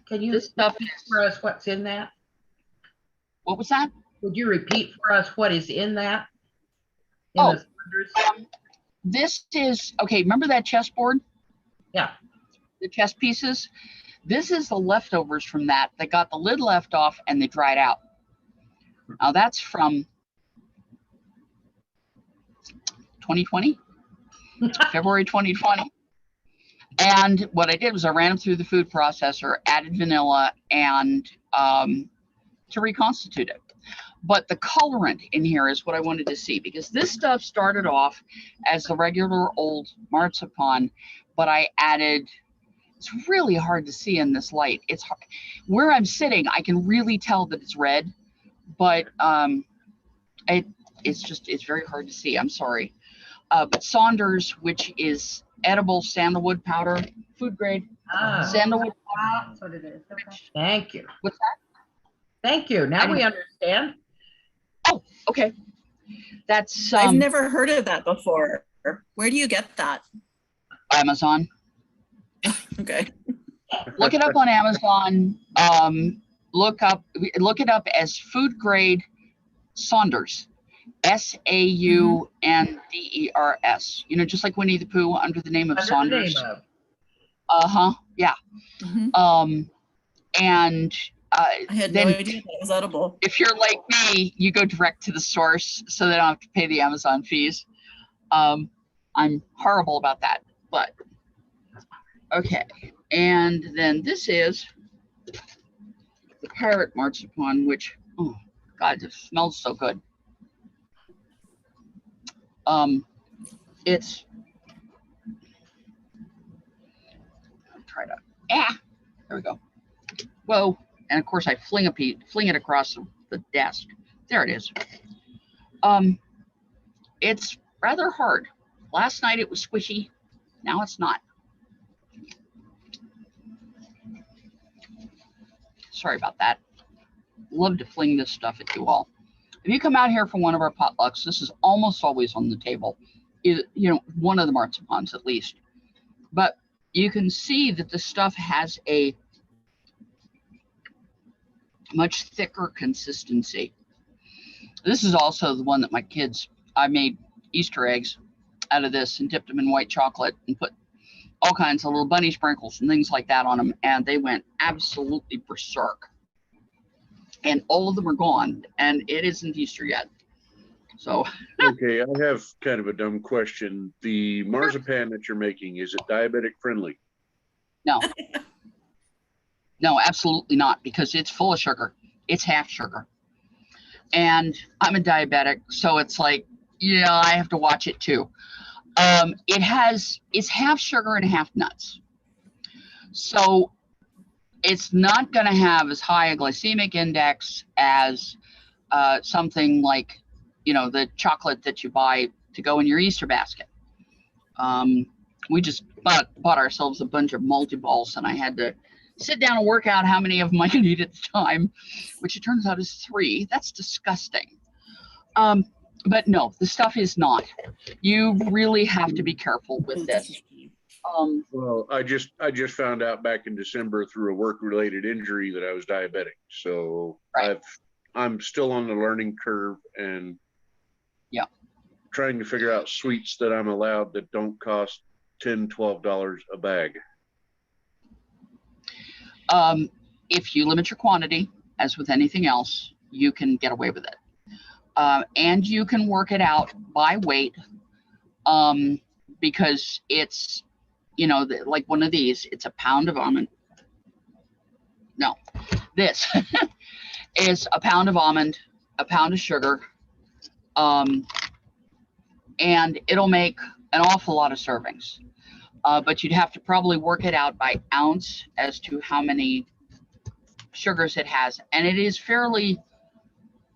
can you this stuff for us what's in that? What was that? Would you repeat for us what is in that? This is, okay, remember that chessboard? Yeah. The chess pieces? This is the leftovers from that. They got the lid left off and they dried out. Now that's from 2020, February 2020. And what I did was I ran them through the food processor, added vanilla, and to reconstitute it. But the colorant in here is what I wanted to see, because this stuff started off as the regular old marzipan, but I added, it's really hard to see in this light. It's hard. Where I'm sitting, I can really tell that it's red, but it's very hard to see. I'm sorry. But Saunders, which is edible sandalwood powder, food grade sandalwood powder. That's what it is. Okay. Thank you. What's that? Thank you. Now we understand. Oh, okay. That's I've never heard of that before. Where do you get that? Amazon. Okay. Look it up on Amazon. Look it up as food grade Saunders. Saunders. You know, just like Winnie the Pooh under the name of Saunders. Yeah. Mm-hmm. And I had no idea that was edible. if you're like me, you go direct to the source so they don't have to pay the Amazon fees. I'm horrible about that, but okay. And then this is the parrot marzipan, which, oh God, it smells so good. It's, I'll try to, there we go. Whoa. And of course I fling it across the desk. There it is. It's rather hard. Last night it was squishy. Now it's not. Sorry about that. Love to fling this stuff at you all. If you come out here for one of our potlucks, this is almost always on the table. You know, one of the marzipans at least. But you can see that the stuff has a much thicker consistency. This is also the one that my kids, I made Easter eggs out of this and dipped them in white chocolate and put all kinds of little bunny sprinkles and things like that on them, and they went absolutely berserk. And all of them are gone, and it isn't Easter yet. So okay, I have kind of a dumb question. The marzipan that you're making, is it diabetic friendly? no. No, absolutely not, because it's full of sugar. It's half sugar. And I'm a diabetic, so it's like, yeah, I have to watch it too. It's half sugar and half nuts. So it's not going to have as high a glycemic index as something like, you know, the chocolate that you buy to go in your Easter basket. We just bought ourselves a bunch of multi-balls, and I had to sit down and work out how many of them I could eat at the time, which it turns out is 3. That's disgusting. But no, the stuff is not. You really have to be careful with this. Well, I just found out back in December through a work-related injury that I was diabetic. So right. I'm still on the learning curve and trying to figure out sweets that I'm allowed that don't cost $10, $12 a bag. If you limit your quantity, as with anything else, you can get away with it. And you can work it out by weight, because it's, you know, like one of these, it's a pound of almond. No, this is a pound of almond, a pound of sugar, and it'll make an awful lot of servings. But you'd have to probably work it out by ounce as to how many sugars it has. And it is fairly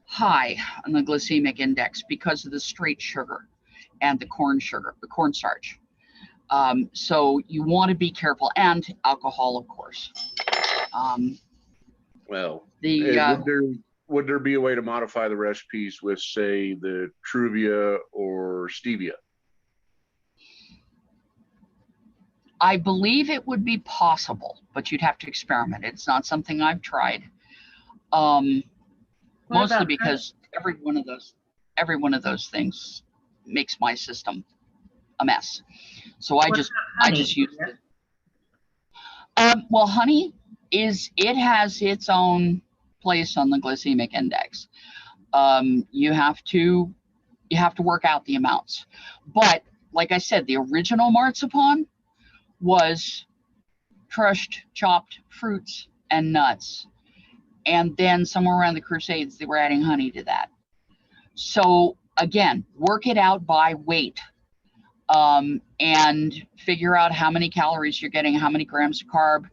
high on the glycemic index because of the straight sugar and the cornstarch. So you want to be careful, and alcohol, of course. Well, would there be a way to modify the recipes with, say, the Truvia or stevia? I believe it would be possible, but you'd have to experiment. It's not something I've tried. Mostly because every one of those things makes my system a mess. So I just used Honey, it. Well, honey has its own place on the glycemic index. You have to work out the amounts. But like I said, the original marzipan was crushed, chopped fruits and nuts. And then somewhere around the Crusades, they were adding honey to that. So again, work it out by weight, and figure out how many calories you're getting, how many grams of carb,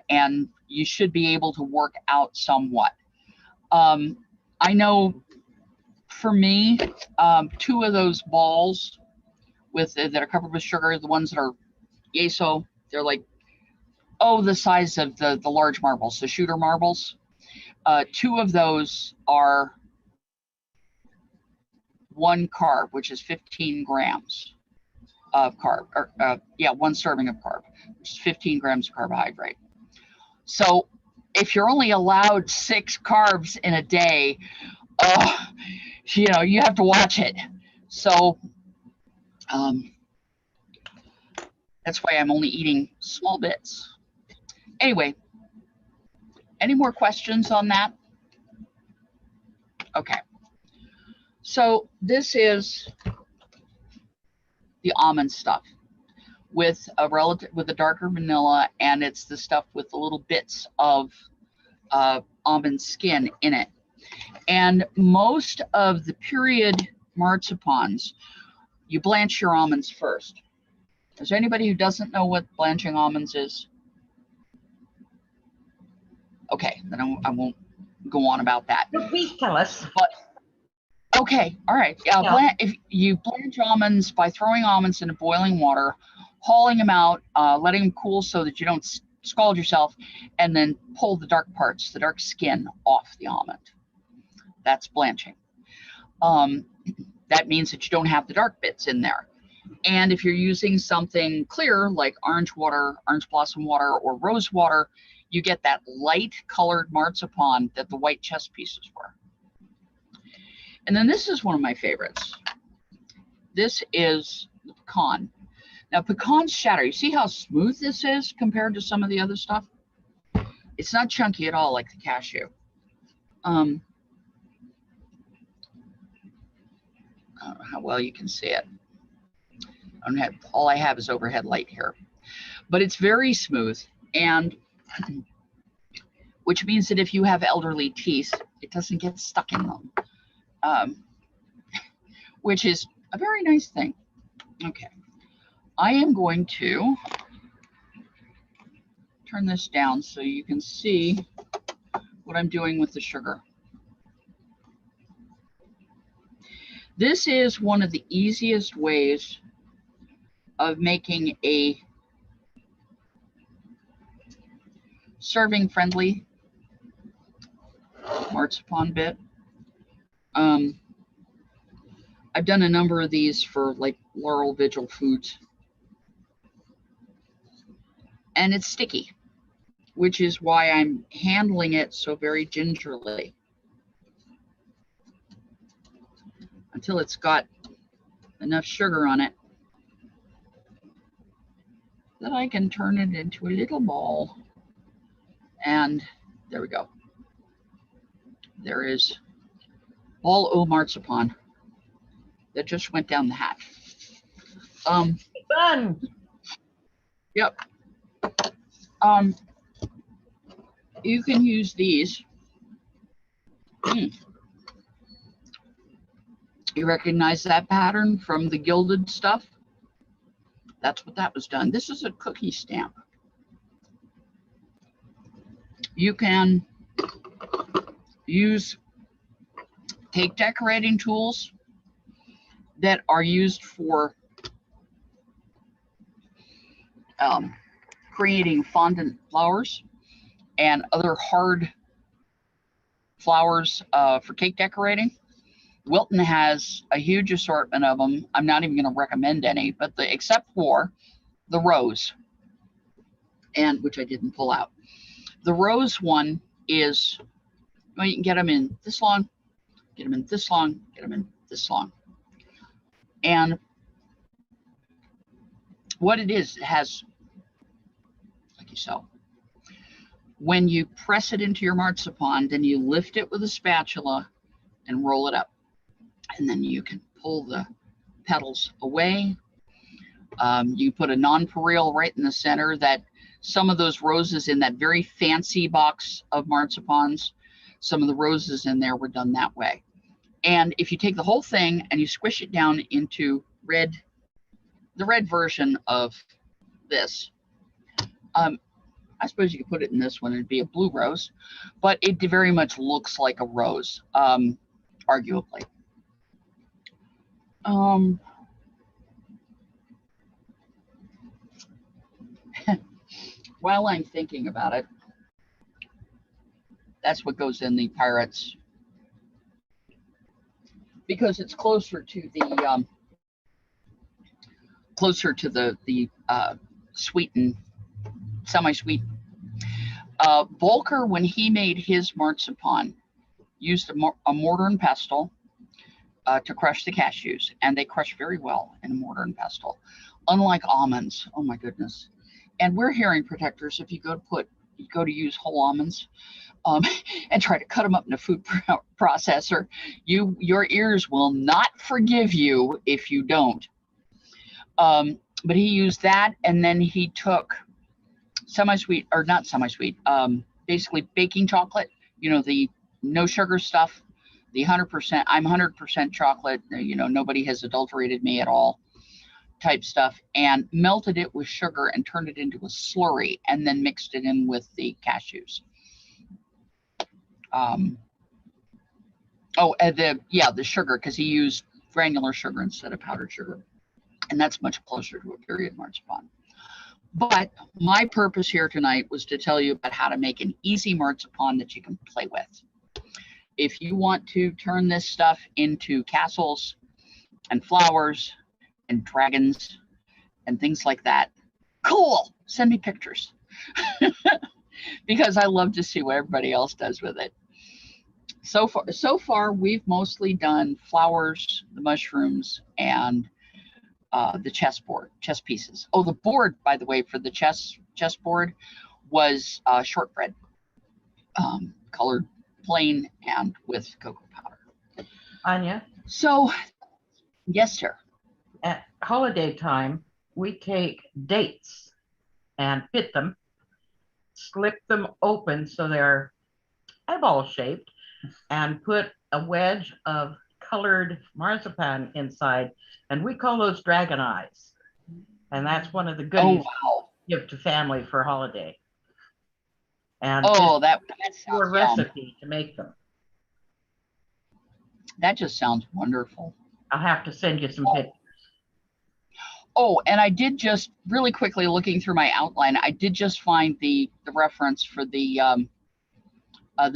and you should be able to work out somewhat. I know for me, 2 of those balls that are covered with sugar, the ones that are yeso, they're like, the size of the large marbles, the shooter marbles. 2 of those are 1 carb, which is 15 grams of carb, or 1 serving of carb, which is 15 grams of carbohydrate. So if you're only allowed 6 carbs in a day, you have to watch it. So that's why I'm only eating small bits. Anyway, any more questions on that? Okay. So this is the almond stuff with a darker vanilla, and it's the stuff with the little bits of almond skin in it. And most of the period marzipans, you blanch your almonds first. Is there anybody who doesn't know what blanching almonds is? Okay, then I won't go on about that. No, please tell us. But okay, all right. If you blanch almonds by throwing almonds into boiling water, hauling them out, letting them cool so that you don't scald yourself, and then pull the dark parts, the dark skin off the almond. That's blanching. That means that you don't have the dark bits in there. And if you're using something clear like orange water, orange blossom water, or rose water, you get that light colored marzipan that the white chess pieces were. And then this is one of my favorites. This is the pecan. Now pecans shatter. You see how smooth this is compared to some of the other stuff? It's not chunky at all like the cashew. I don't know how well you can see it. All I have is overhead light here. But it's very smooth, and which means that if you have elderly teeth, it doesn't get stuck in them, which is a very nice thing. Okay, I am going to turn this down so you can see what I'm doing with the sugar. This is one of the easiest ways of making a serving friendly marzipan bit. I've done a number of these for like Laurel Vigil Foods, and it's sticky, which is why I'm handling it so very gingerly until it's got enough sugar on it that I can turn it into a little ball. And there we go. There is ball o' marzipan that just went down the hatch. Fun. Yep. You can use these. You recognize that pattern from the gilded stuff? That's what that was done. This is a cookie stamp. You can use cake decorating tools that are used for creating fondant flowers and other hard flowers for cake decorating. Wilton has a huge assortment of them. I'm not even going to recommend any, but except for the rose, and which I didn't pull out. The rose one is, well, you can get them in this long, get them in this long, get them in this long. And what it is, it has, like so. When you press it into your marzipan, then you lift it with a spatula and roll it up. And then you can pull the petals away. You put a nonpareil right in the center. That some of those roses in that very fancy box of marzipans, some of the roses in there were done that way. And if you take the whole thing and you squish it down into red, the red version of this, I suppose you could put it in this one, it'd be a blue rose, but it very much looks like a rose, arguably. While I'm thinking about it, that's what goes in the Pirates, because it's closer to the sweet and semi-sweet. Volker, when he made his marzipan, used a mortar and pestle to crush the cashews, and they crush very well in a mortar and pestle, unlike almonds. Oh my goodness! And we're hearing protectors. If you go to use whole almonds, and try to cut them up in a food processor, your ears will not forgive you if you don't. But he used that, and then he took semi-sweet, or not semi-sweet, basically baking chocolate, you know, the no sugar stuff, the 100%, I'm 100% chocolate, you know, nobody has adulterated me at all type stuff, and melted it with sugar and turned it into a slurry, and then mixed it in with the cashews. The sugar, because he used granular sugar instead of powdered sugar, and that's much closer to a period marzipan. But my purpose here tonight was to tell you about how to make an easy marzipan that you can play with. If you want to turn this stuff into castles and flowers and dragons and things like that, cool, send me pictures. Because I love to see what everybody else does with it. So far, we've mostly done flowers, the mushrooms, and the chess pieces. Oh, the board, by the way, for the chessboard was shortbread, colored plain and with cocoa powder. Anja? So, yes, sir. At holiday time, we take dates and pit them, slip them open so they're eyeball shaped, and put a wedge of colored marzipan inside, and we call those dragon eyes. And that's one of the goodies you give to family for holiday. And that's your recipe to make them. That just sounds wonderful. I'll have to send you some pictures. Oh, and I did just really quickly looking through my outline, I did just find the reference for the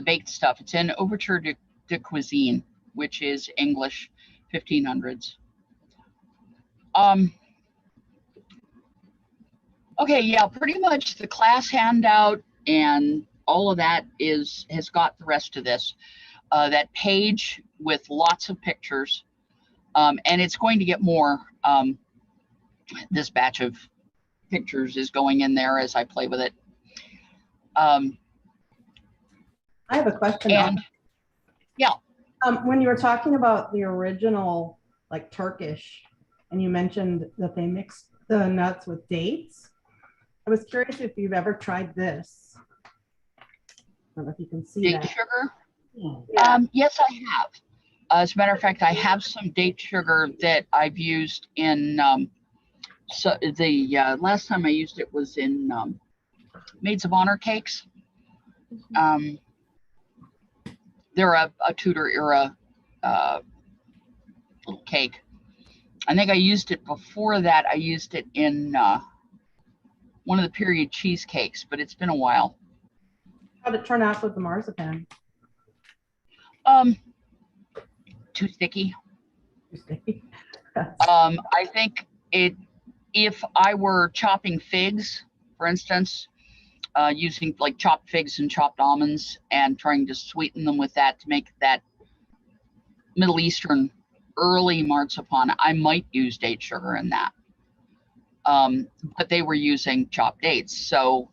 baked stuff. It's in Ouverture de Cuisine, which is English 1500s. Okay, yeah, pretty much the class handout and all of that has got the rest of this. That page with lots of pictures, and it's going to get more. This batch of pictures is going in there as I play with it. I have a question. Yeah. When you were talking about the original, like Turkish, and you mentioned that they mixed the nuts with dates, I was curious if you've ever tried this. I don't know if you can see date that. sugar. Yeah. Yes, I have. As a matter of fact, I have some date sugar that I've used in. So the last time I used it was in Maids of Honor cakes. They're a Tudor era little cake. I think I used it before that. I used it in one of the period cheesecakes, but it's been a while. How did it turn out with the marzipan? Too sticky. Too sticky. I think if I were chopping figs, for instance, using like chopped figs and chopped almonds and trying to sweeten them with that to make that Middle Eastern early marzipan, I might use date sugar in that. But they were using chopped dates. So,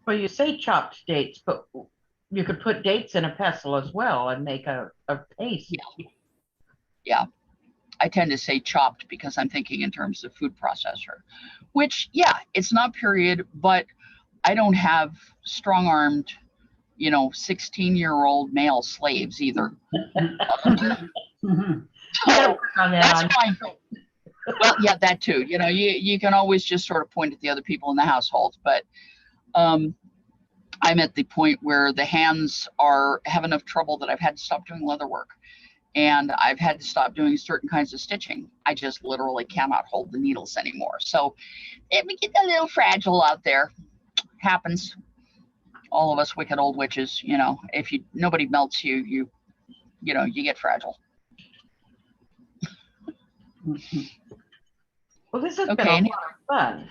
Well, you say chopped dates, but you could put dates in a pestle as well and make a paste. Yeah. I tend to say chopped because I'm thinking in terms of food processor, which, yeah, it's not period, but I don't have strong-armed, 16-year-old male slaves either. So that's fine. Well, yeah, that too. You can always just sort of point at the other people in the household, but I'm at the point where the hands have enough trouble that I've had to stop doing leather work. And I've had to stop doing certain kinds of stitching. I just literally cannot hold the needles anymore. So it may get a little fragile out there. Happens. All of us wicked old witches, if nobody melts you, you get fragile. Well, this has been a lot of fun.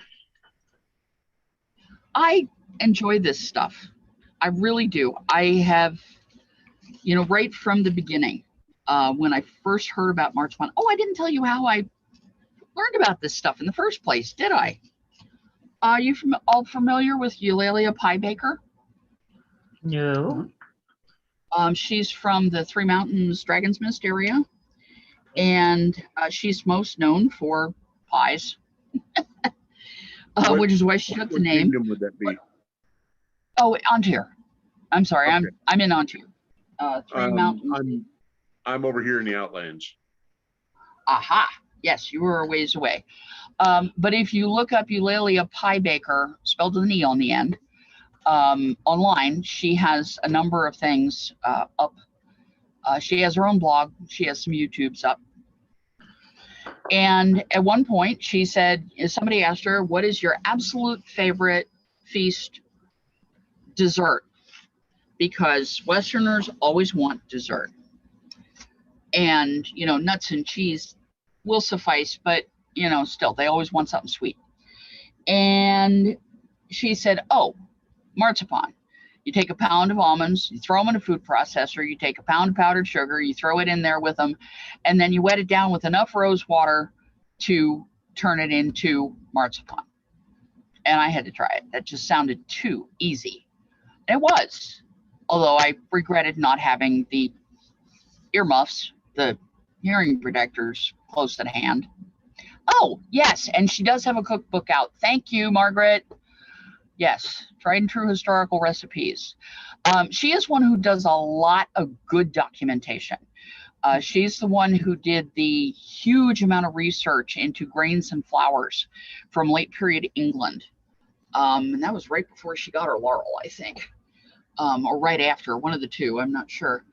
I enjoy this stuff. I really do. I have, right from the beginning, when I first heard about Marzipan. Oh, I didn't tell you how I learned about this stuff in the first place, did I? Are you all familiar with Eulalia Pie Baker? No. She's from the Three Mountains Dragon's Mist area, and she's most known for pies, which is why she took the name. What kingdom would that be? Oh, Ontier. I'm sorry, Okay. I'm in Ontier. Three Mountains. I'm over here in the Outlands. Aha. Yes, you were a ways away. But if you look up Eulalia Pie Baker, spelled with an E on the end, online, she has a number of things up. She has her own blog. She has some YouTubes up. And at one point, she said, somebody asked her, what is your absolute favorite feast dessert? Because Westerners always want dessert. And, nuts and cheese will suffice, but, still, they always want something sweet. And she said, oh, marzipan. You take a pound of almonds, you throw them in a food processor, you take a pound of powdered sugar, you throw it in there with them, and then you wet it down with enough rose water to turn it into marzipan. And I had to try it. That just sounded too easy. It was, although I regretted not having the earmuffs, the hearing protectors close at hand. Oh, yes, and she does have a cookbook out. Thank you, Margaret. Yes, tried and true historical recipes. She is one who does a lot of good documentation. She's the one who did the huge amount of research into grains and flours from late period England. And that was right before she got her laurel, I think, or right after, one of the two, I'm not sure.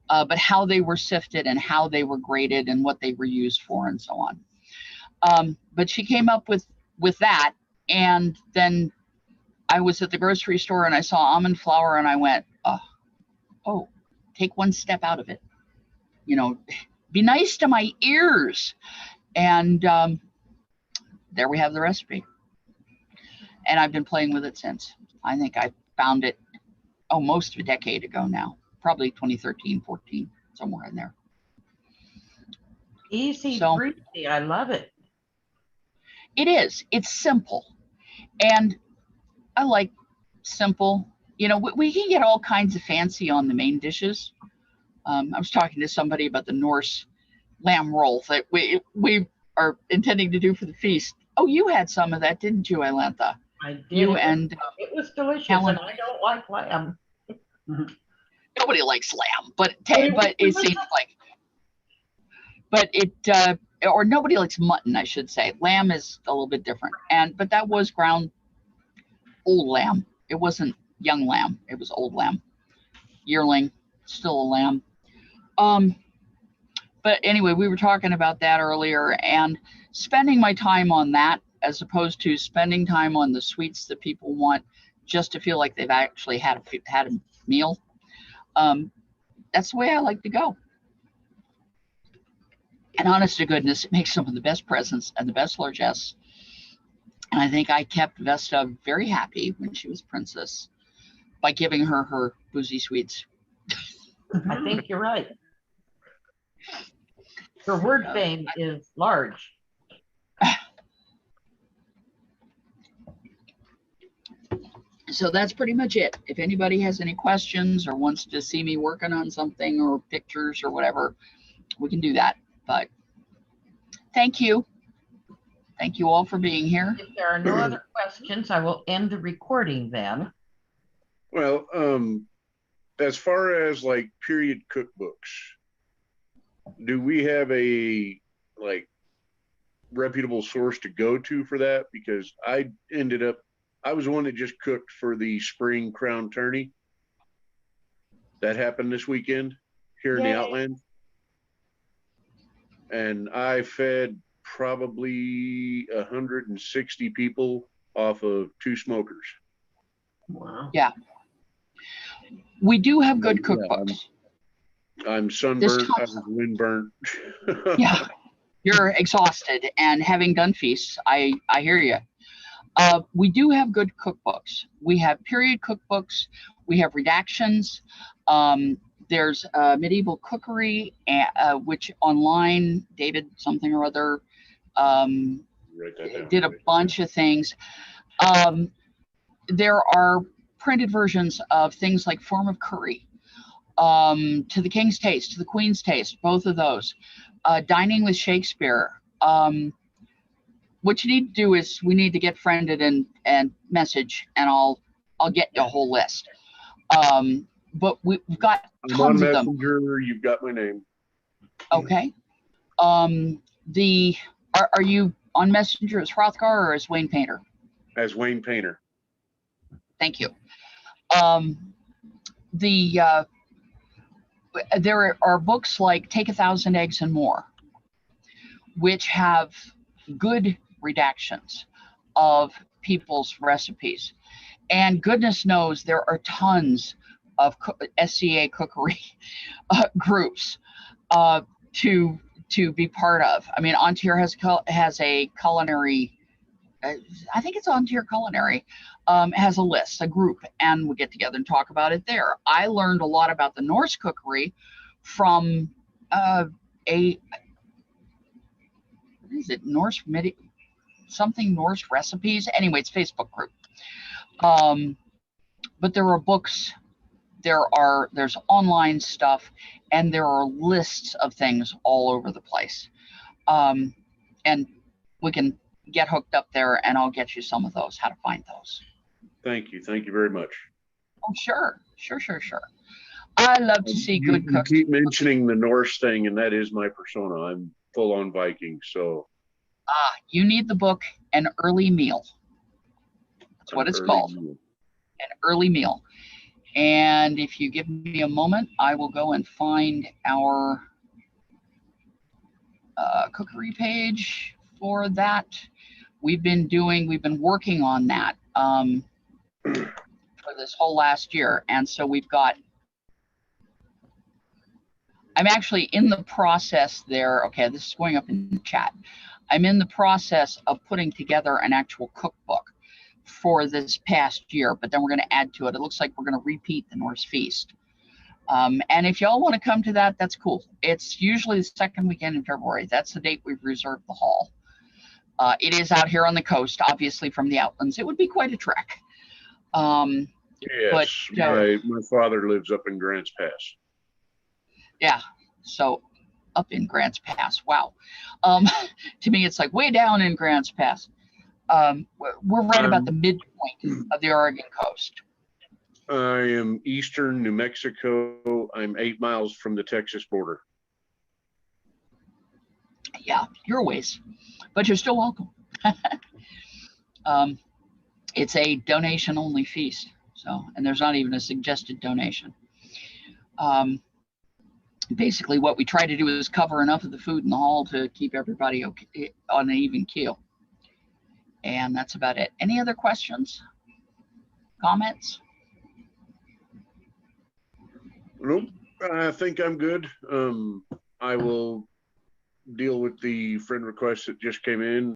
But how they were sifted and how they were graded and what they were used for and so on. But she came up with that, and then I was at the grocery store and I saw almond flour and I went, oh, take one step out of it. Be nice to my ears. And there we have the recipe. And I've been playing with it since. I think I found it, most of a decade ago now, probably 2013, 14, somewhere in there. Easy, breezy. I love it. It is. It's simple. And I like simple. We can get all kinds of fancy on the main dishes. I was talking to somebody about the Norse lamb roll that we are intending to do for the feast. Oh, you had some of that, didn't you, Ailantha? I did. It was delicious, Helen. and I don't like lamb. Nobody likes lamb, but it seems like. But or nobody likes mutton, I should say. Lamb is a little bit different, but that was ground old lamb. It wasn't young lamb. It was old lamb. Yearling, still a lamb. But anyway, we were talking about that earlier, and spending my time on that as opposed to spending time on the sweets that people want just to feel like they've actually had a meal. That's the way I like to go. And honest to goodness, it makes some of the best presents and the best largesse. And I think I kept Vesta very happy when she was princess by giving her boozy sweets. I think you're right. Her word fame is large. So that's pretty much it. If anybody has any questions or wants to see me working on something or pictures or whatever, we can do that. But thank you. Thank you all for being here. If there are no other questions, I will end the recording then. Well, as far as like period cookbooks, do we have a like reputable source to go to for that? Because I was the one that just cooked for the spring crown tourney. That happened this weekend here in the Outland. And I fed probably 160 people off of 2 smokers. Wow. Yeah. We do have good cookbooks. I'm sunburnt, I was windburnt. Yeah. You're exhausted, and having done feasts, I hear you. We do have good cookbooks. We have period cookbooks. We have redactions. There's medieval cookery, which online, David something or other, did a bunch of things. There are printed versions of things like Form of Curry, To the King's Taste, To the Queen's Taste, both of those. Dining with Shakespeare. What you need to do is we need to get friended and message, and I'll get you a whole list. But we've got tons of them. You've got my name. Okay. Are you on Messenger as Hrothgar or as Wayne Painter? As Wayne Painter. Thank you. There are books like Take 1,000 Eggs and More, which have good redactions of people's recipes. And goodness knows there are tons of SCA cookery groups to be part of. I mean, Ontier has a culinary, I think it's Ontier Culinary, has a list, a group, and we get together and talk about it there. I learned a lot about the Norse cookery from what is it, Norse recipes? Anyway, it's a Facebook group. But there are books, there's online stuff, and there are lists of things all over the place. And we can get hooked up there, and I'll get you some of those, how to find those. Thank you. Thank you very much. Oh, sure. I love to see good cooks. You keep mentioning the Norse thing, and that is my persona. I'm full on Viking, so. You need the book, An Early Meal. That's what it's called. An Early Meal. And if you give me a moment, I will go and find our cookery page for that. We've been working on that for this whole last year. And so I'm actually in the process there. Okay, this is going up in the chat. I'm in the process of putting together an actual cookbook for this past year, but then we're going to add to it. It looks like we're going to repeat the Norse Feast. And if y'all want to come to that, that's cool. It's usually the second weekend in February. That's the date we've reserved the hall. It is out here on the coast, obviously from the Outlands. It would be quite a trek. Yes, my father lives up in Grants Pass. Yeah, so up in Grants Pass. Wow. To me, it's like way down in Grants Pass. We're right about the midpoint of the Oregon coast. I am eastern New Mexico. I'm 8 miles from the Texas border. Yeah, you're a ways, but you're still welcome. It's a donation only feast. So, and there's not even a suggested donation. Basically what we try to do is cover enough of the food in the hall to keep everybody okay, on an even keel. And that's about it. Any other questions? Comments? Nope, I think I'm good. I will deal with the friend request that just came in.